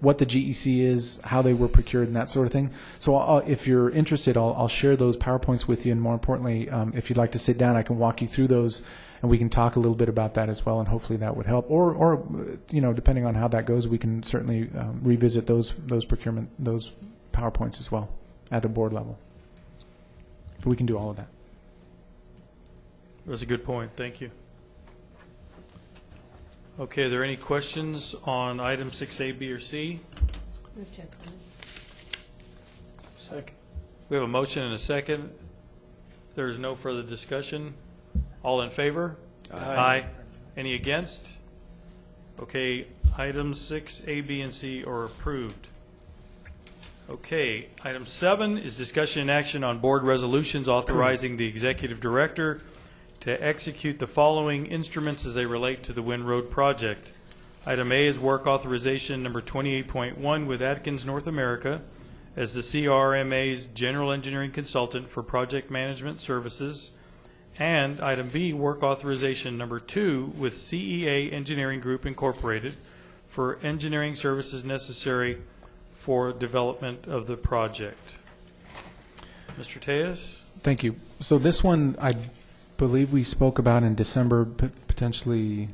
what the GEC is, how they were procured, and that sort of thing. So if you're interested, I'll share those PowerPoints with you, and more importantly, if you'd like to sit down, I can walk you through those, and we can talk a little bit about that as well, and hopefully that would help. Or depending on how that goes, we can certainly revisit those PowerPoints as well at the board level. But we can do all of that. That's a good point. Thank you. Okay, are there any questions on item 6A, B, or C? Move to approve. Second. We have a motion and a second. If there is no further discussion, all in favor? Aye. Any against? Okay, items 6A, B, and C are approved. Okay, item 7 is discussion and action on board resolutions authorizing the executive director to execute the following instruments as they relate to the Wynn Road project. Item A is work authorization number 28.1 with Atkins North America as the CRRMA's general engineering consultant for project management services. And item B, work authorization number 2 with CEA Engineering Group Incorporated for engineering services necessary for development of the project. Mr. Tejas? Thank you. So this one, I believe we spoke about in December, potentially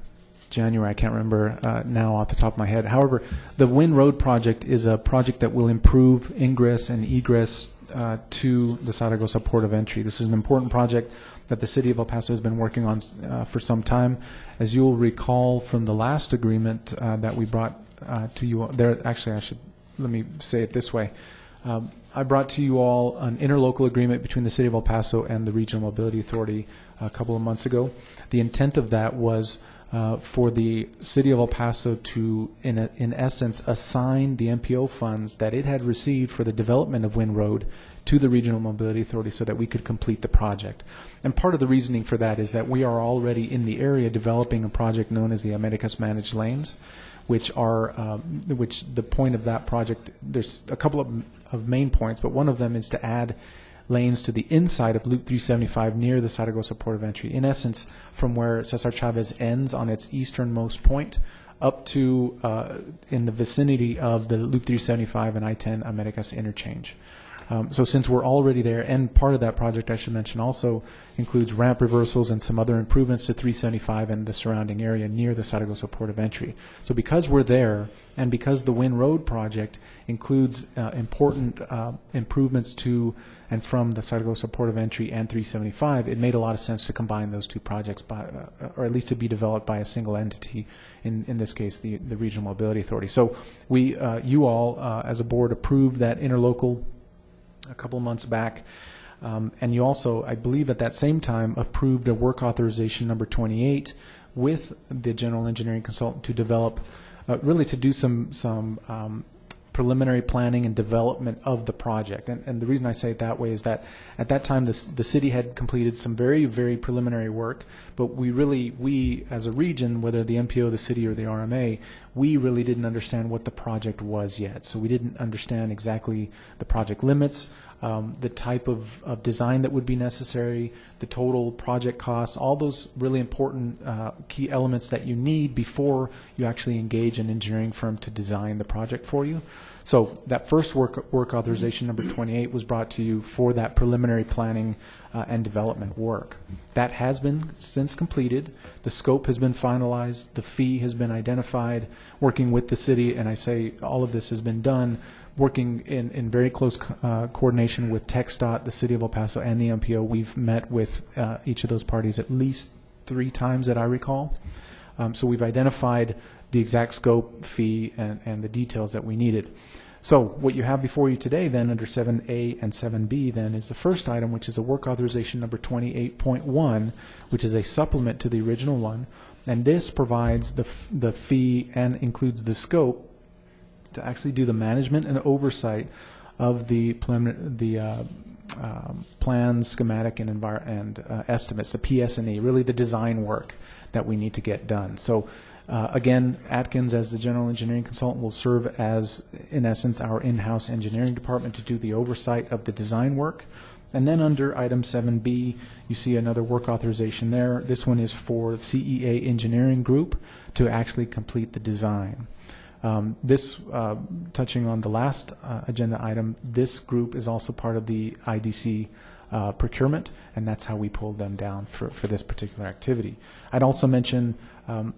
January. I can't remember now off the top of my head. However, the Wynn Road project is a project that will improve ingress and egress to the Zaragoza Port of Entry. This is an important project that the City of El Paso has been working on for some time. As you'll recall from the last agreement that we brought to you, there. Actually, let me say it this way. I brought to you all an interlocal agreement between the City of El Paso and the Regional Mobility Authority a couple of months ago. The intent of that was for the City of El Paso to, in essence, assign the MPO funds that it had received for the development of Wynn Road to the Regional Mobility Authority so that we could complete the project. And part of the reasoning for that is that we are already in the area developing a project known as the Americas Managed Lanes, which the point of that project, there's a couple of main points, but one of them is to add lanes to the inside of Loop 375 near the Zaragoza Port of Entry. In essence, from where Cesar Chavez ends on its easternmost point up to in the vicinity of the Loop 375 and I-10 Americas interchange. So since we're already there, and part of that project, I should mention, also includes ramp reversals and some other improvements to 375 and the surrounding area near the Zaragoza Port of Entry. So because we're there, and because the Wynn Road project includes important improvements to and from the Zaragoza Port of Entry and 375, it made a lot of sense to combine those two projects, or at least to be developed by a single entity, in this case, the Regional Mobility Authority. So you all, as a board, approved that interlocal a couple of months back. And you also, I believe at that same time, approved a work authorization number 28 with the general engineering consultant to develop, really to do some preliminary planning and development of the project. And the reason I say it that way is that at that time the city had completed some very, very preliminary work, but we as a region, whether the MPO, the city, or the RMA, we really didn't understand what the project was yet. So we didn't understand exactly the project limits, the type of design that would be necessary, the total project costs, all those really important key elements that you need before you actually engage an engineering firm to design the project for you. So that first work authorization number 28 was brought to you for that preliminary planning and development work. That has been since completed. The scope has been finalized. The fee has been identified, working with the city, and I say all of this has been done working in very close coordination with TxDOT, the City of El Paso, and the MPO. We've met with each of those parties at least 3 times that I recall. So we've identified the exact scope, fee, and the details that we needed. So what you have before you today then under 7A and 7B then is the first item, which is a work authorization number 28.1, which is a supplement to the original one. And this provides the fee and includes the scope to actually do the management and oversight of the plans, schematic, and estimates, the PS&E, really the design work that we need to get done. So again, Atkins, as the general engineering consultant, will serve as, in essence, our in-house engineering department to do the oversight of the design work. And then under item 7B, you see another work authorization there. This one is for CEA Engineering Group to actually complete the design. Touching on the last agenda item, this group is also part of the IDC procurement, and that's how we pulled them down for this particular activity. I'd also mention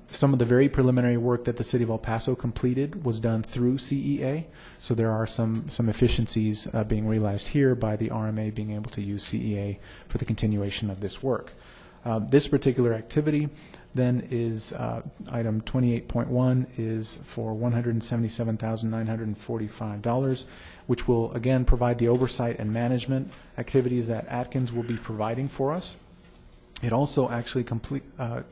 some of the very preliminary work that the City of El Paso completed was done through CEA, so there are some efficiencies being realized here by the RMA being able to use CEA for the continuation of this work. This particular activity then is item 28.1 is for $177,945, which will again provide the oversight and management activities that Atkins will be providing for us. It also actually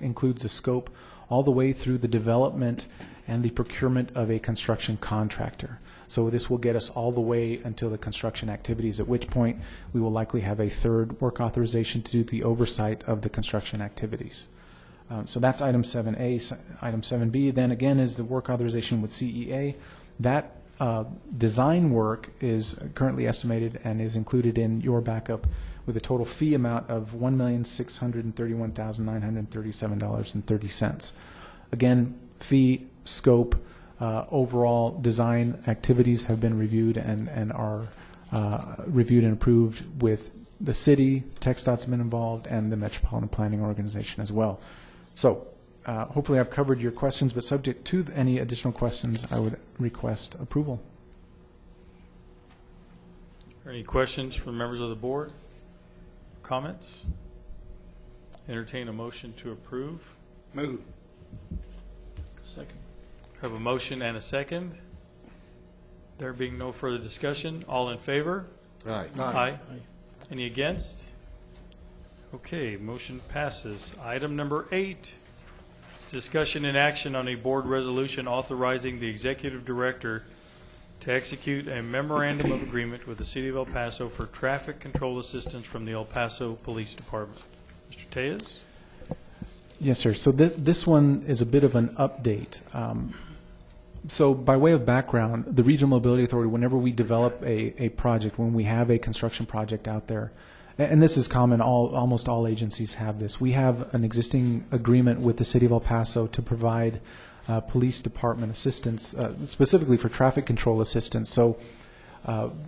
includes the scope all the way through the development and the procurement of a construction contractor. So this will get us all the way until the construction activities, at which point we will likely have a third work authorization to do the oversight of the construction activities. So that's item 7A. Item 7B then again is the work authorization with CEA. That design work is currently estimated and is included in your backup with a total fee amount of $1,631,937.30. Again, fee, scope, overall design activities have been reviewed and are reviewed and approved with the city. TxDOT's been involved, and the Metropolitan Planning Organization as well. So hopefully I've covered your questions, but subject to any additional questions, I would request approval. Are any questions from members of the board? Comments? Entertain a motion to approve. Move. Second. Have a motion and a second. There being no further discussion, all in favor? Aye. Aye. Any against? Okay, motion passes. Item number 8, discussion and action on a board resolution authorizing the executive director to execute a memorandum of agreement with the City of El Paso for traffic control assistance from the El Paso Police Department. Mr. Tejas? Yes, sir. So this one is a bit of an update. So by way of background, the Regional Mobility Authority, whenever we develop a project, when we have a construction project out there, and this is common, almost all agencies have this, we have an existing agreement with the City of El Paso to provide police department assistance, specifically for traffic control assistance, so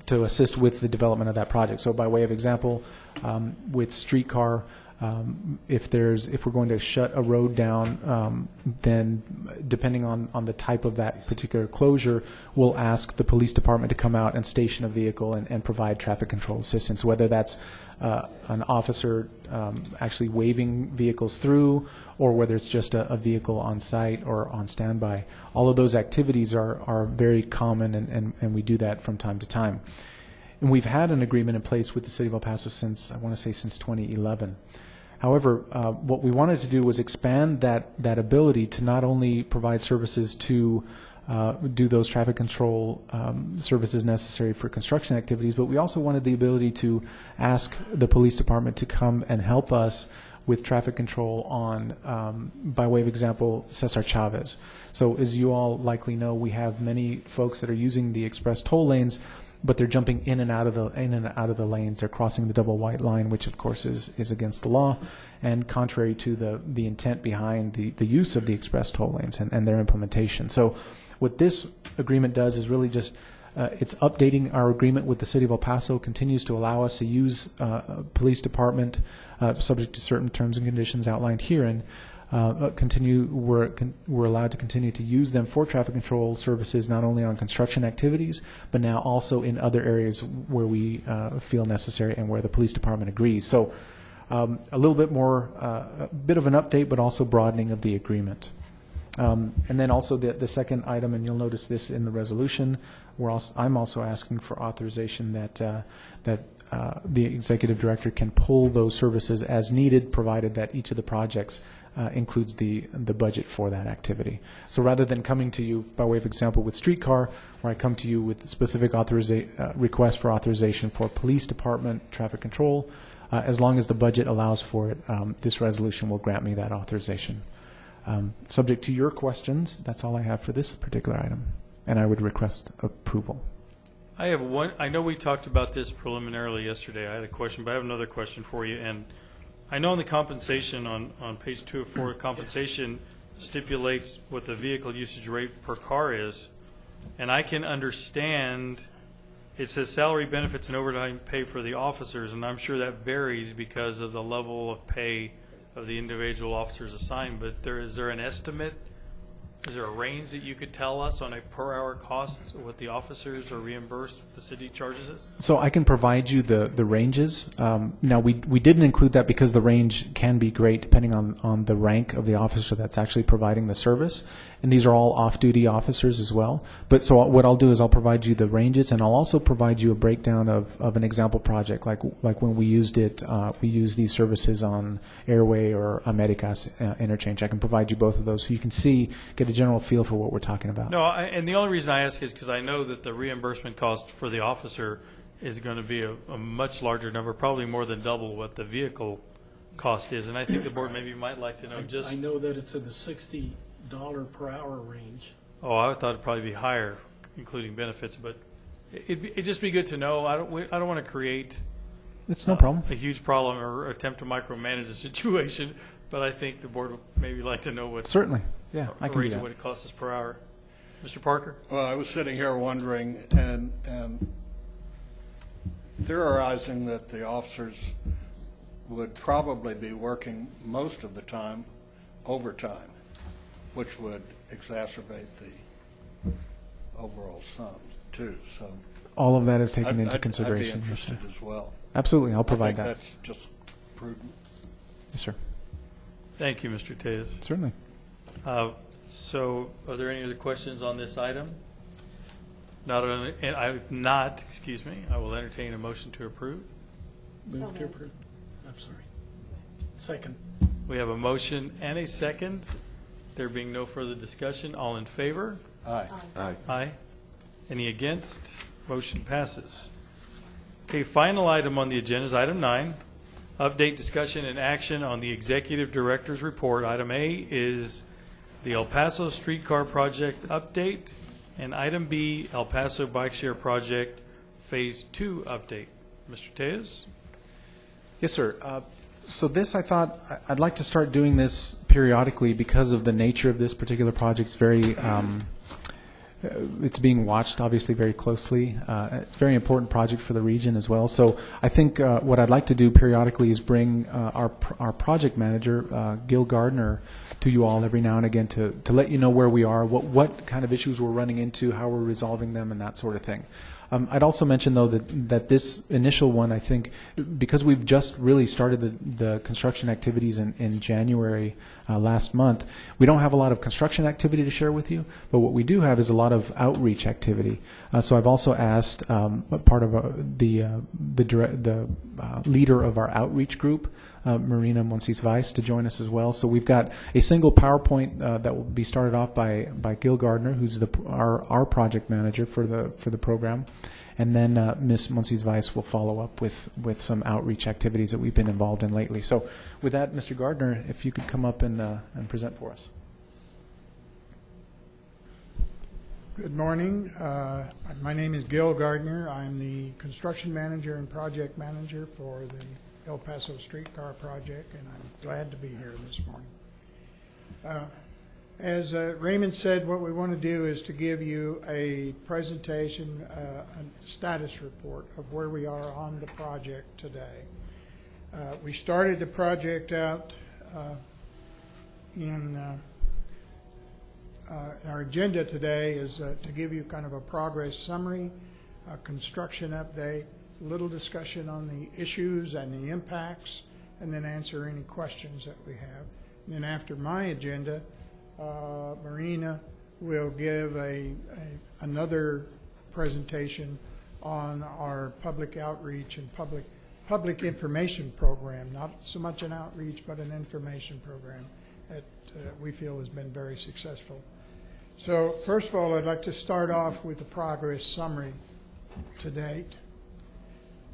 to assist with the development of that project. So by way of example, with streetcar, if we're going to shut a road down, then depending on the type of that particular closure, we'll ask the police department to come out and station a vehicle and provide traffic control assistance, whether that's an officer actually waving vehicles through, or whether it's just a vehicle on site or on standby. All of those activities are very common, and we do that from time to time. And we've had an agreement in place with the City of El Paso since 2011. However, what we wanted to do was expand that ability to not only provide services to do those traffic control services necessary for construction activities, but we also wanted the ability to ask the police department to come and help us with traffic control on, by way of example, Cesar Chavez. So as you all likely know, we have many folks that are using the express toll lanes, but they're jumping in and out of the lanes. They're crossing the double white line, which of course is against the law and contrary to the intent behind the use of the express toll lanes and their implementation. So what this agreement does is really just it's updating our agreement with the City of El Paso, continues to allow us to use police department subject to certain terms and conditions outlined herein. We're allowed to continue to use them for traffic control services, not only on construction activities, but now also in other areas where we feel necessary and where the police department agrees. So a little bit more, a bit of an update, but also broadening of the agreement. And then also the second item, and you'll notice this in the resolution, I'm also asking for authorization that the executive director can pull those services as needed, provided that each of the projects includes the budget for that activity. So rather than coming to you, by way of example, with streetcar, where I come to you with specific request for authorization for police department traffic control, as long as the budget allows for it, this resolution will grant me that authorization. Subject to your questions, that's all I have for this particular item, and I would request approval. I have one. I know we talked about this preliminarily yesterday. I had a question, but I have another question for you. And I know in the compensation on page 2 of 4, compensation stipulates what the vehicle usage rate per car is. And I can understand it says salary, benefits, and overtime pay for the officers, and I'm sure that varies because of the level of pay of the individual officers assigned. But is there an estimate? Is there a range that you could tell us on a per hour cost what the officers are reimbursed, the city charges us? So I can provide you the ranges. Now, we didn't include that because the range can be great depending on the rank of the officer that's actually providing the service. And these are all off-duty officers as well. But so what I'll do is I'll provide you the ranges, and I'll also provide you a breakdown of an example project, like when we used it, we used these services on Airway or Americas interchange. I can provide you both of those so you can get a general feel for what we're talking about. No, and the only reason I ask is because I know that the reimbursement cost for the officer is going to be a much larger number, probably more than double what the vehicle cost is. And I think the board maybe might like to know I know that it's in the $60 per hour range. Oh, I thought it'd probably be higher, including benefits, but it'd just be good to know. I don't want to create It's no problem. a huge problem or attempt to micromanage the situation, but I think the board would maybe like to know what Certainly. Yeah, I can do range of that. what it costs us per hour. Mr. Parker? Well, I was sitting here wondering and theorizing that the officers would probably be working most of the time overtime, which would exacerbate the overall sum too. So All of that is taken into I'd consideration. be Yes, sir. interested as well. Absolutely. I'll provide I think that. that's just prudent. Yes, sir. Thank you, Mr. Tejas. Certainly. So are there any other questions on this item? Excuse me, I will entertain a motion to approve. Move to approve. I'm sorry. Second. We have a motion and a second. There being no further discussion, all in favor? Aye. Aye. Aye. Any against? Motion passes. Okay, final item on the agenda is item 9. Update, discussion, and action on the Executive Director's Report. Item A is the El Paso Streetcar Project update, and item B, El Paso Bike Share Project Phase 2 update. Mr. Tejas? Yes, sir. So this, I thought, I'd like to start doing this periodically because of the nature of this particular project. It's very, it's being watched, obviously, very closely. It's a very important project for the region as well. So I think what I'd like to do periodically is bring our project manager, Gil Gardner, to you all every now and again to let you know where we are, what kind of issues we're running into, how we're resolving them, and that sort of thing. I'd also mention, though, that this initial one, I think, because we've just really started the construction activities in January last month, we don't have a lot of construction activity to share with you, but what we do have is a lot of outreach activity. So I've also asked part of the leader of our outreach group, Marina Monsis-Weiss, to join us as well. So we've got a single PowerPoint that will be started off by Gil Gardner, who's our project manager for the program, and then Ms. Monsis-Weiss will follow up with some outreach activities that we've been involved in lately. So with that, Mr. Gardner, if you could come up and present for us. Good morning. My name is Gil Gardner. I'm the construction manager and project manager for the El Paso Streetcar Project, and I'm glad to be here this morning. As Raymond said, what we want to do is to give you a presentation, a status report of where we are on the project today. We started the project out our agenda today is to give you kind of a progress summary, a construction update, a little discussion on the issues and the impacts, and then answer any questions that we have. And then after my agenda, Marina will give another presentation on our public outreach and public information program, not so much an outreach, but an information program that we feel has been very successful. So first of all, I'd like to start off with the progress summary to date.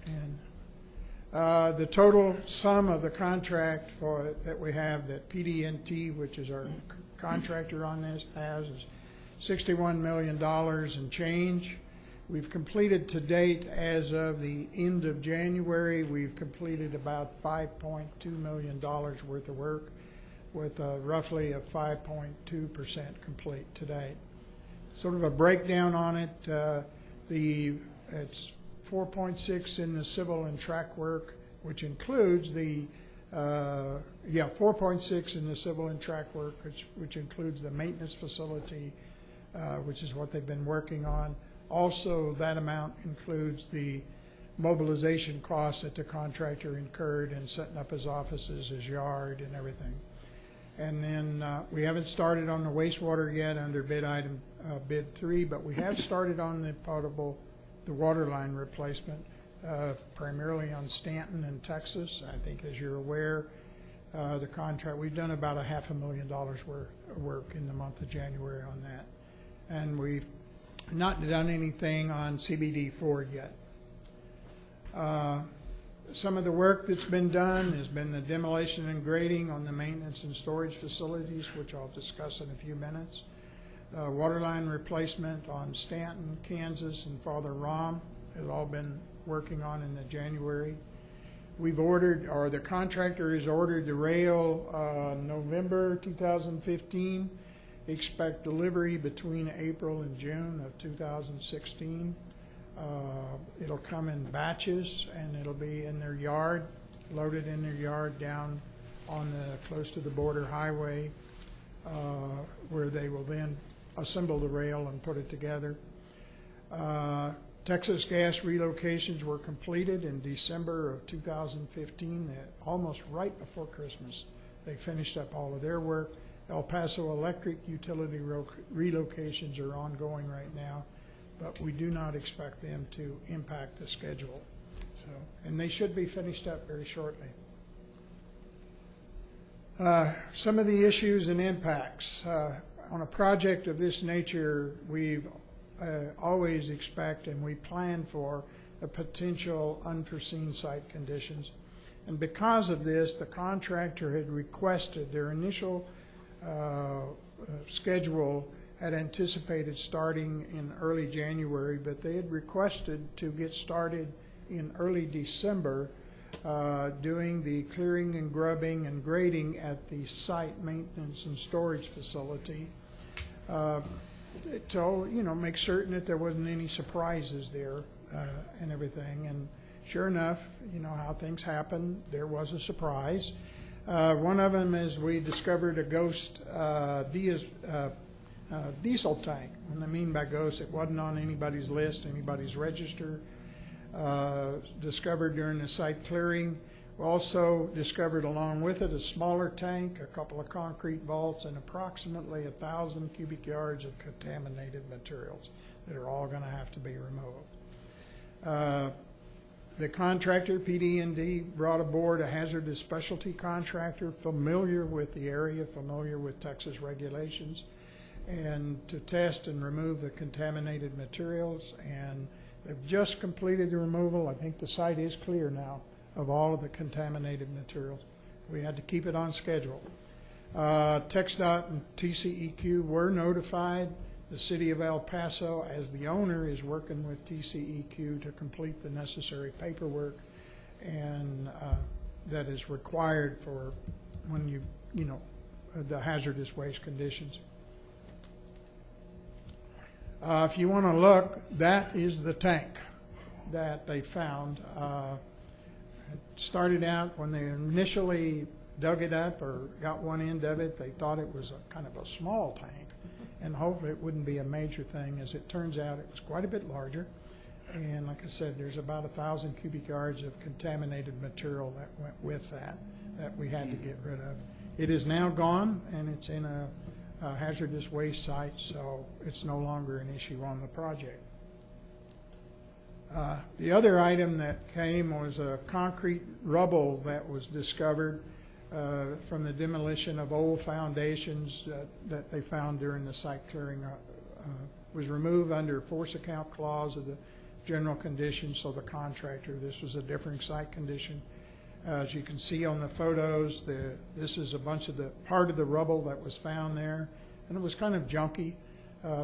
And the total sum of the contract that we have, that PD&T, which is our contractor on this, has is $61 million and change. We've completed to date, as of the end of January, we've completed about $5.2 million worth of work, with roughly a 5.2% complete to date. Sort of a breakdown on it, it's 4.6 in the civil and track work, which includes 4.6 in the civil and track work, which includes the maintenance facility, which is what they've been working on. Also, that amount includes the mobilization costs that the contractor incurred in setting up his offices, his yard, and everything. And then we haven't started on the wastewater yet under bid item bid 3, but we have started on the water line replacement, primarily on Stanton in Texas. I think, as you're aware, the contract, we've done about $500,000 worth of work in the month of January on that. And we've not done anything on CBD 4 yet. Some of the work that's been done has been the demolition and grading on the maintenance and storage facilities, which I'll discuss in a few minutes. Water line replacement on Stanton, Kansas, and Father Rom has all been working on in the January. We've ordered, or the contractor has ordered the rail November 2015. Expect delivery between April and June of 2016. It'll come in batches, and it'll be in their yard, loaded in their yard down on close to the border highway, where they will then assemble the rail and put it together. Texas gas relocations were completed in December of 2015, almost right before Christmas. They finished up all of their work. El Paso electric utility relocations are ongoing right now. but we do not expect them to impact the schedule. So, and they should be finished up very shortly. Some of the issues and impacts. On a project of this nature, we've always expect and we plan for a potential unforeseen site conditions. And because of this, the contractor had requested, their initial schedule had anticipated starting in early January, but they had requested to get started in early December doing the clearing and grubbing and grading at the site maintenance and storage facility to, you know, make certain that there wasn't any surprises there and everything. And sure enough, you know how things happen, there was a surprise. One of them is we discovered a ghost diesel tank. What I mean by ghost, it wasn't on anybody's list, anybody's register. Discovered during the site clearing. We also discovered along with it a smaller tank, a couple of concrete vaults, and approximately 1,000 cubic yards of contaminated materials that are all going to have to be removed. The contractor, PD&D, brought aboard a hazardous specialty contractor familiar with the area, familiar with Texas regulations, and to test and remove the contaminated materials. And they've just completed the removal. I think the site is clear now of all of the contaminated materials. We had to keep it on schedule. TxDOT and TCEQ were notified. The city of El Paso, as the owner, is working with TCEQ to complete the necessary paperwork and that is required for when you know, the hazardous waste conditions. If you want to look, that is the tank that they found. It started out when they initially dug it up or got one end of it, they thought it was a kind of a small tank and hopefully it wouldn't be a major thing. As it turns out, it was quite a bit larger. And like I said, there's about 1,000 cubic yards of contaminated material that went with that we had to get rid of. It is now gone and it's in a hazardous waste site, so it's no longer an issue on the project. The other item that came was a concrete rubble that was discovered from the demolition of old foundations that they found during the site clearing. Was removed under force account clause of the general conditions, so the contractor, this was a different site condition. As you can see on the photos, this is a bunch of the part of the rubble that was found there, and it was kind of junky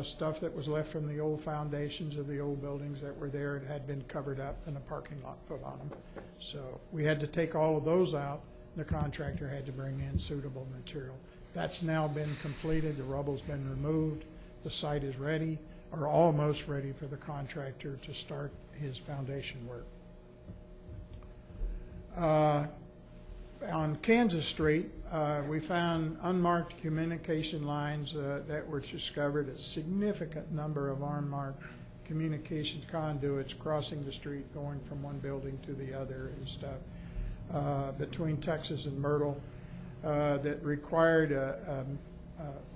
stuff that was left from the old foundations of the old buildings that were there. It had been covered up and a parking lot put on them. So we had to take all of those out. The contractor had to bring in suitable material. That's now been completed. The rubble's been removed. The site is ready, or almost ready, for the contractor to start his foundation work. On Kansas Street, we found unmarked communication lines that were discovered, a significant number of unmarked communication conduits crossing the street, going from one building to the other and stuff, between Texas and Myrtle, that required a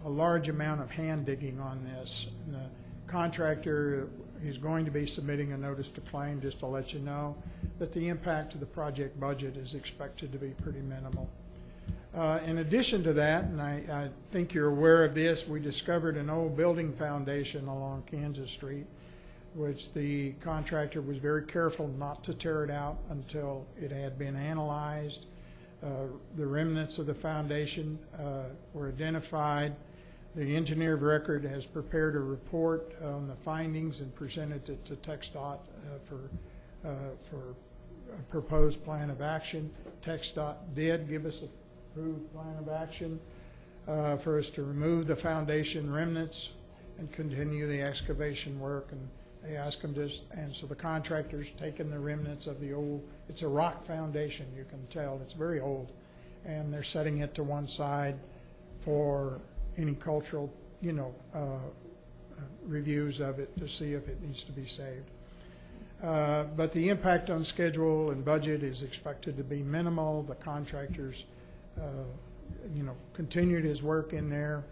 large amount of hand digging on this. And the contractor is going to be submitting a notice to claim, just to let you know that the impact to the project budget is expected to be pretty minimal. In addition to that, and I think you're aware of this, we discovered an old building foundation along Kansas Street, which the contractor was very careful not to tear it out until it had been analyzed. The remnants of the foundation were identified. The engineer of record has prepared a report on the findings and presented it to TxDOT for a proposed plan of action. TxDOT did give us a approved plan of action for us to remove the foundation remnants and continue the excavation work. And they asked them to, and so the contractor's taken the remnants of the old, it's a rock foundation, you can tell, it's very old, and they're setting it to one side for any cultural, reviews of it to see if it needs to be saved. But the impact on schedule and budget is expected to be minimal. The contractor's, continued his work in there,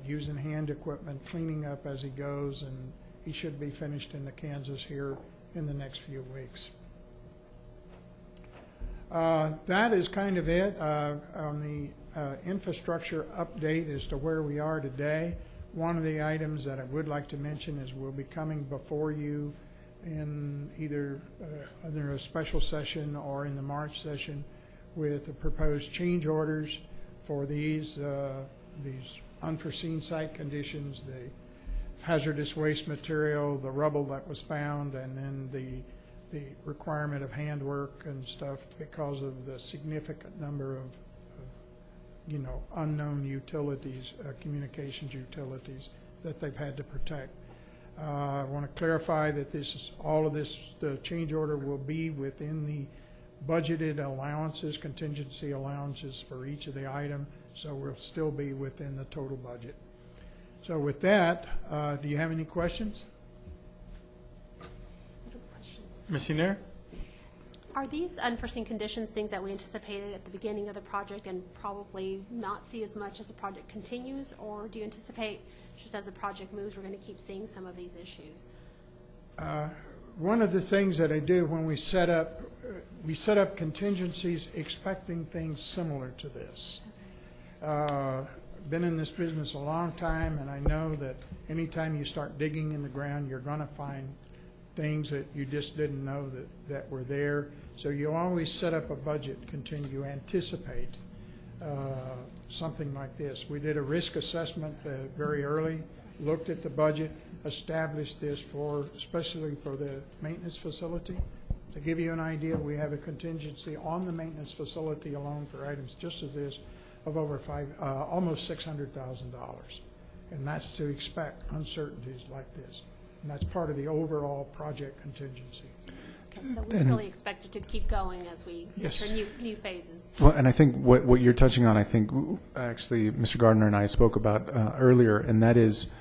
using hand equipment, cleaning up as he goes, and he should be finished into Kansas here in the next few weeks. That is kind of it on the infrastructure update as to where we are today. One of the items that I would like to mention is we'll be coming before you in either a special session or in the March session with the proposed change orders for these unforeseen site conditions, the hazardous waste material, the rubble that was found, and then the requirement of handwork and stuff because of the significant number of unknown utilities, communications utilities that they've had to protect. I want to clarify that the change order will be within the budgeted allowances, contingency allowances for each of the item, so we'll still be within the total budget. So with that, do you have any questions? Ms. Nair? Are these unforeseen conditions things that we anticipated at the beginning of the project and probably not see as much as the project continues, or do you anticipate just as the project moves we're going to keep seeing some of these issues? One of the things that I do when we set up contingencies expecting things similar to this. Been in this business a long time, and I know that anytime you start digging in the ground, you're going to find things that you just didn't know that were there. So you always set up a budget, you anticipate something like this. We did a risk assessment very early, looked at the budget, established this especially for the maintenance facility. To give you an idea, we have a contingency on the maintenance facility alone for items just as this of over almost $600,000. And that's to expect uncertainties like this. And that's part of the overall project contingency. Okay, so we really expect it to keep going as we Yes. enter new phases. Well, and I think what you're touching on, I think actually Mr. Gardner and I spoke about earlier, and that is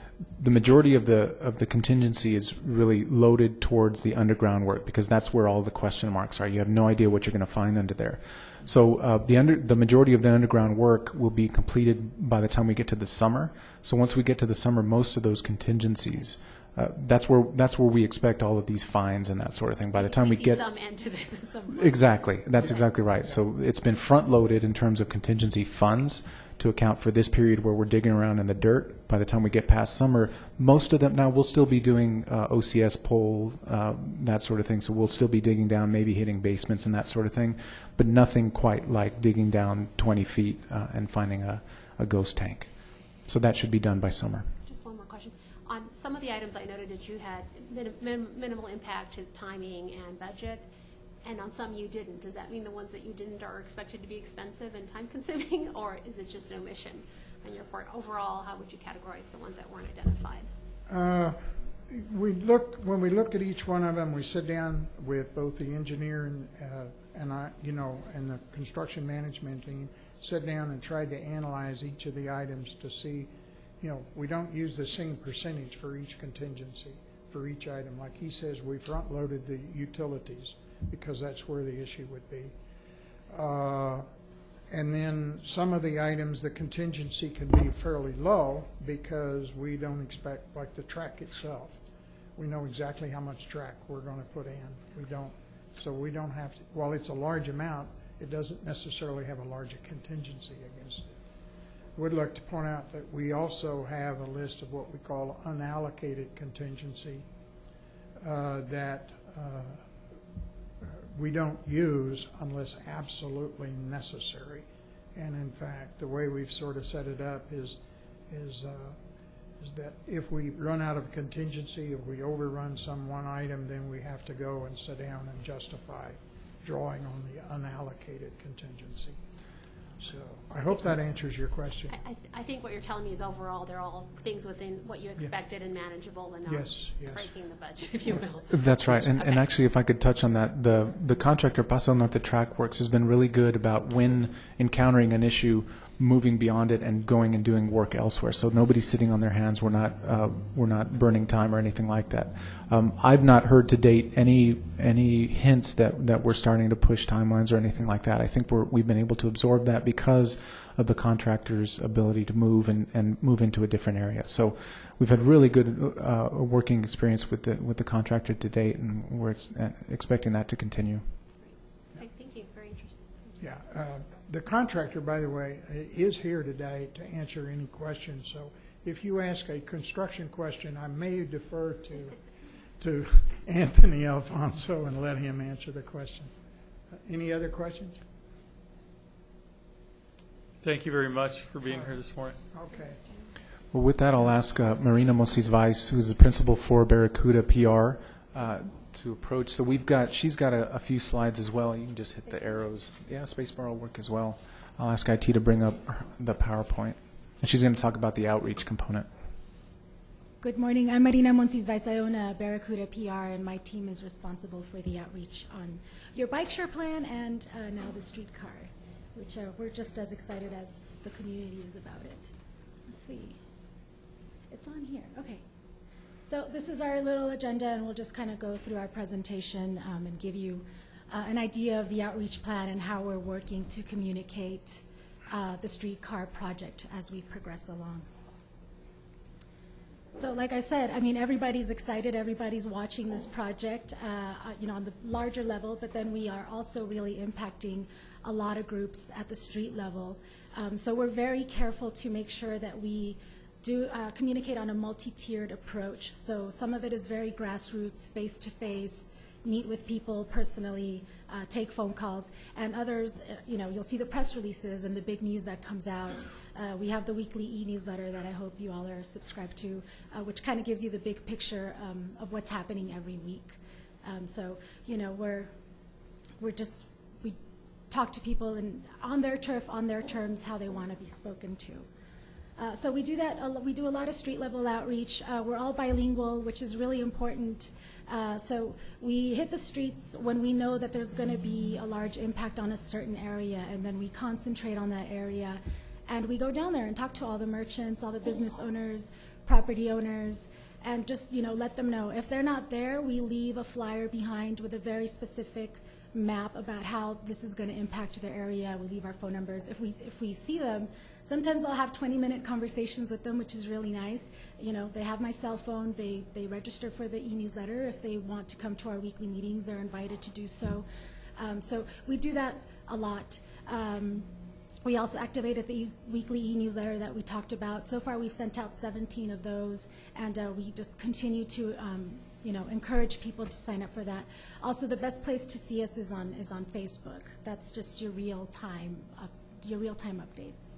the majority of the contingency is really loaded towards the underground work because that's where all the question marks are. You have no idea what you're going to find under there. So the majority of the underground work will be completed by the time we get to the summer. So once we get to the summer, most of those contingencies. That's where we expect all of these fines and that sort of thing. By the time we see get some end to this and some exactly, that's exactly right. So it's been front loaded in terms of contingency funds to account for this period where we're digging around in the dirt. By the time we get past summer, most of them now we'll still be doing OCS pole, that sort of thing. So we'll still be digging down, maybe hitting basements and that sort of thing, but nothing quite like digging down 20 feet and finding a ghost tank. So that should be done by summer. Just one more question. On some of the items I noted that you had minimal impact to timing and budget, and on some you didn't. Does that mean the ones that you didn't are expected to be expensive and time-consuming, or is it just an omission on your part? Overall, how would you categorize the ones that weren't identified? When we look at each one of them, we sit down with both the engineer and the construction management team, sit down and tried to analyze each of the items to see. We don't use the same percentage for each contingency, for each item. Like he says, we front-loaded the utilities because that's where the issue would be. And then some of the items, the contingency can be fairly low because we don't expect, like the track itself. We know exactly how much track we're going to put in. So we don't have to, while it's a large amount, it doesn't necessarily have a larger contingency against it. Would like to point out that we also have a list of what we call unallocated contingency that we don't use unless absolutely necessary. And in fact, the way we've sort of set it up is that if we run out of contingency, if we overrun one item, then we have to go and sit down and justify drawing on the unallocated contingency. So I hope that answers your question. I think what you're telling me is overall they're all things within what you expected and manageable and not Yes. breaking the budget, if you will. That's right. And Okay. actually, if I could touch on that, the contractor, Paso Norte Track Works, has been really good about when encountering an issue moving beyond it and going and doing work elsewhere. So nobody's sitting on their hands. We're not burning time or anything like that. I've not heard to date any hints that we're starting to push timelines or anything like that. I think we've been able to absorb that because of the contractor's ability to move and move into a different area. So we've had really good working experience with the contractor to date, and we're expecting that to continue. Thank you, very interesting. Yeah, the contractor, by the way, is here today to answer any questions. So if you ask a construction question, I may defer to Anthony Alfonso and let him answer the question. Any other questions? Thank you very much for being here this morning. Okay. Well, with that, I'll ask Marina Moses-Weiss, who's the principal for Barracuda PR, to approach. So she's got a few slides as well. You can just hit the arrows. Yeah, spacebar will work as well. I'll ask IT to bring up the PowerPoint. And she's going to talk about the outreach component. Good morning. I'm Marina Moses-Weiss. I own Barracuda PR, and my team is responsible for the outreach on your bike share plan and now the streetcar, which we're just as excited as the community is about it. Let's see. It's on here. Okay. So this is our little agenda, and we'll just kind of go through our presentation and give you an idea of the outreach plan and how we're working to communicate the streetcar project as we progress along. So like I said, I mean, everybody's excited, everybody's watching this project, on the larger level, but then we are also really impacting a lot of groups at the street level. So we're very careful to make sure that we do communicate on a multi-tiered approach. So some of it is very grassroots, face-to-face, meet with people personally, take phone calls, and others, you'll see the press releases and the big news that comes out. We have the weekly e-newsletter that I hope you all are subscribed to, which kind of gives you the big picture of what's happening every week. We talk to people and on their turf, on their terms, how they want to be spoken to. So we do that. We do a lot of street level outreach. We're all bilingual, which is really important. So we hit the streets when we know that there's going to be a large impact on a certain area, and then we concentrate on that area. And we go down there and talk to all the merchants, all the business owners, property owners, and just let them know. If they're not there, we leave a flyer behind with a very specific map about how this is going to impact their area. We leave our phone numbers. If we see them, sometimes I'll have 20-minute conversations with them, which is really nice. They have my cell phone. They register for the e-newsletter. If they want to come to our weekly meetings, they're invited to do so. So we do that a lot. We also activated the weekly e-newsletter that we talked about. So far, we've sent out 17 of those, and we just continue to encourage people to sign up for that. Also, the best place to see us is on Facebook. That's just your real-time updates.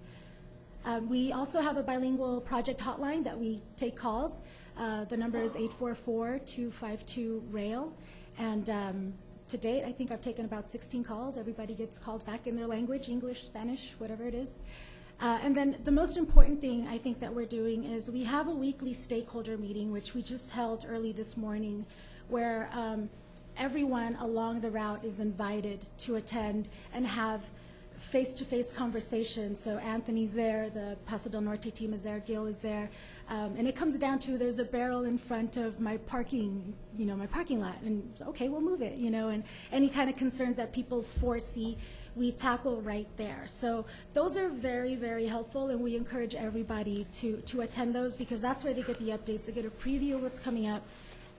We also have a bilingual project hotline that we take calls. The number is 844-252-RAIL, and to date, I think I've taken about 16 calls. Everybody gets called back in their language, English, Spanish, whatever it is. And then the most important thing I think that we're doing is we have a weekly stakeholder meeting, which we just held early this morning, where everyone along the route is invited to attend and have face-to-face conversation. So Anthony's there, the Paso del Norte team is there, Gil is there, and it comes down to there's a barrel in front of my parking lot, and okay, we'll move it, and any kind of concerns that people foresee, we tackle right there. So those are very, very helpful, and we encourage everybody to attend those, because that's where they get the updates, they get a preview of what's coming up,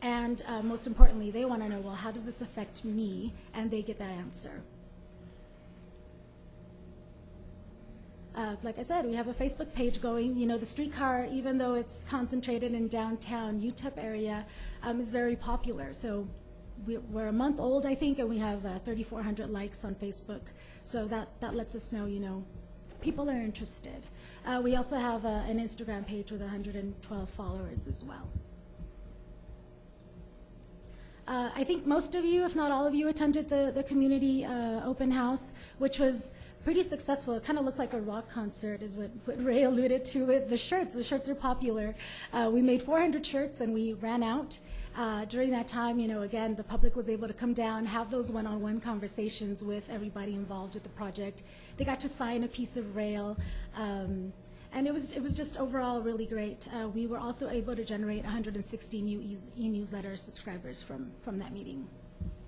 and most importantly, they want to know, well, how does this affect me, and they get that answer. Like I said, we have a Facebook page going. The streetcar, even though it's concentrated in downtown UTEP area, is very popular. So we're a month old, I think, and we have 3,400 likes on Facebook. So that lets us know, people are interested. We also have an Instagram page with 112 followers as well. I think most of you, if not all of you, attended the community open house, which was pretty successful. It kind of looked like a rock concert is what Ray alluded to with the shirts. The shirts are popular. We made 400 shirts and we ran out. During that time, again, the public was able to come down, have those one-on-one conversations with everybody involved with the project. They got to sign a piece of rail, and it was just overall really great. We were also able to generate 160 new e-newsletter subscribers from that meeting.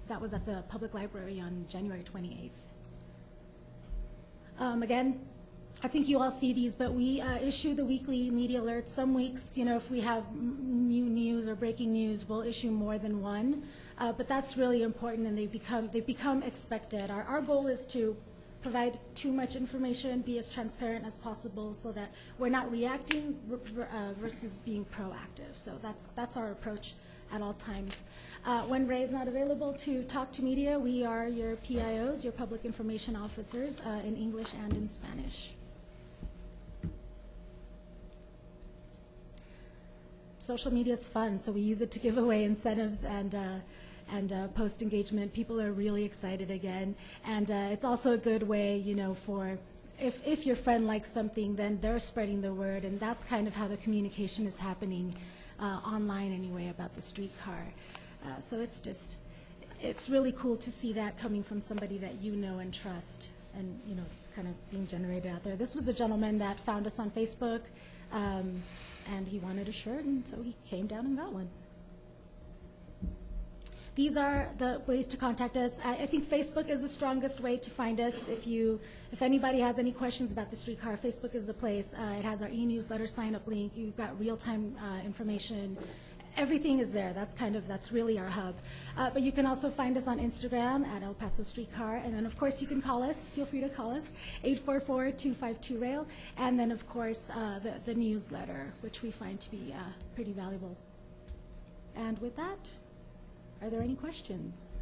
That was at the public library on January 28th. Again, I think you all see these, but we issue the weekly media alerts. Some weeks, if we have new news or breaking news, we'll issue more than one. But that's really important, and they become expected. Our goal is to provide too much information, be as transparent as possible, so that we're not reacting versus being proactive. So that's our approach at all times. When Ray is not available to talk to media, we are your PIOs, your public information officers, in English and in Spanish. Social media is fun, so we use it to give away incentives and post engagement. People are really excited again, and it's also a good way, for if your friend likes something, then they're spreading the word, and that's kind of how the communication is happening online anyway about the streetcar. So it's really cool to see that coming from somebody that you know and trust, and it's kind of being generated out there. This was a gentleman that found us on Facebook. And he wanted a shirt, and so he came down and got one. These are the ways to contact us. I think Facebook is the strongest way to find us. If anybody has any questions about the streetcar, Facebook is the place. It has our e-newsletter sign-up link. You've got real-time information. Everything is there. That's really our hub. But you can also find us on Instagram at El Paso Streetcar. And then, of course, you can call us. Feel free to call us, 844-252-RAIL. And then, of course, the newsletter, which we find to be pretty valuable. And with that, are there any questions?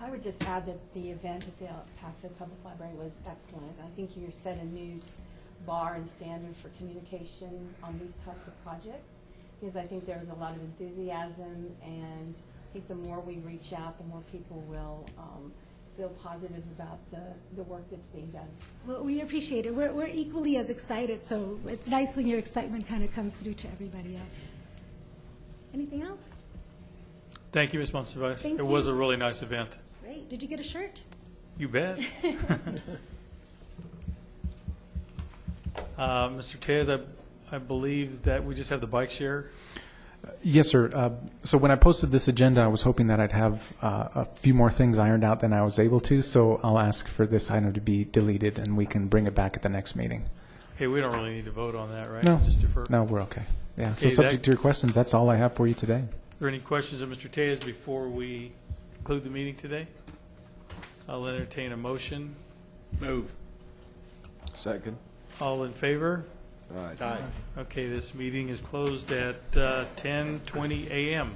I would just add that the event at the El Paso Public Library was excellent. I think you set a new bar and standard for communication on these types of projects, because I think there was a lot of enthusiasm, and I think the more we reach out, the more people will feel positive about the work that's being done. Well, we appreciate it. We're equally as excited, so it's nice when your excitement kind of comes through to everybody else. Anything else? Thank you, Ms. Monsiváis. Thank It was you. a really nice event. Great. Did you get a shirt? You bet. Mr. Tez, I believe that we just have the bike share. Yes, sir. So when I posted this agenda, I was hoping that I'd have a few more things ironed out than I was able to, so I'll ask for this item to be deleted, and we can bring it back at the next meeting. Okay, we don't really need to vote on that, right? No, Just defer. no, we're okay. Yeah, so Okay, subject to your questions, that's all I have for you today. Are there any questions of Mr. Tez before we conclude the meeting today? I'll entertain a motion. Move. Second. All in favor? All right. Aye. Okay, this meeting is closed at 10:20 a.m.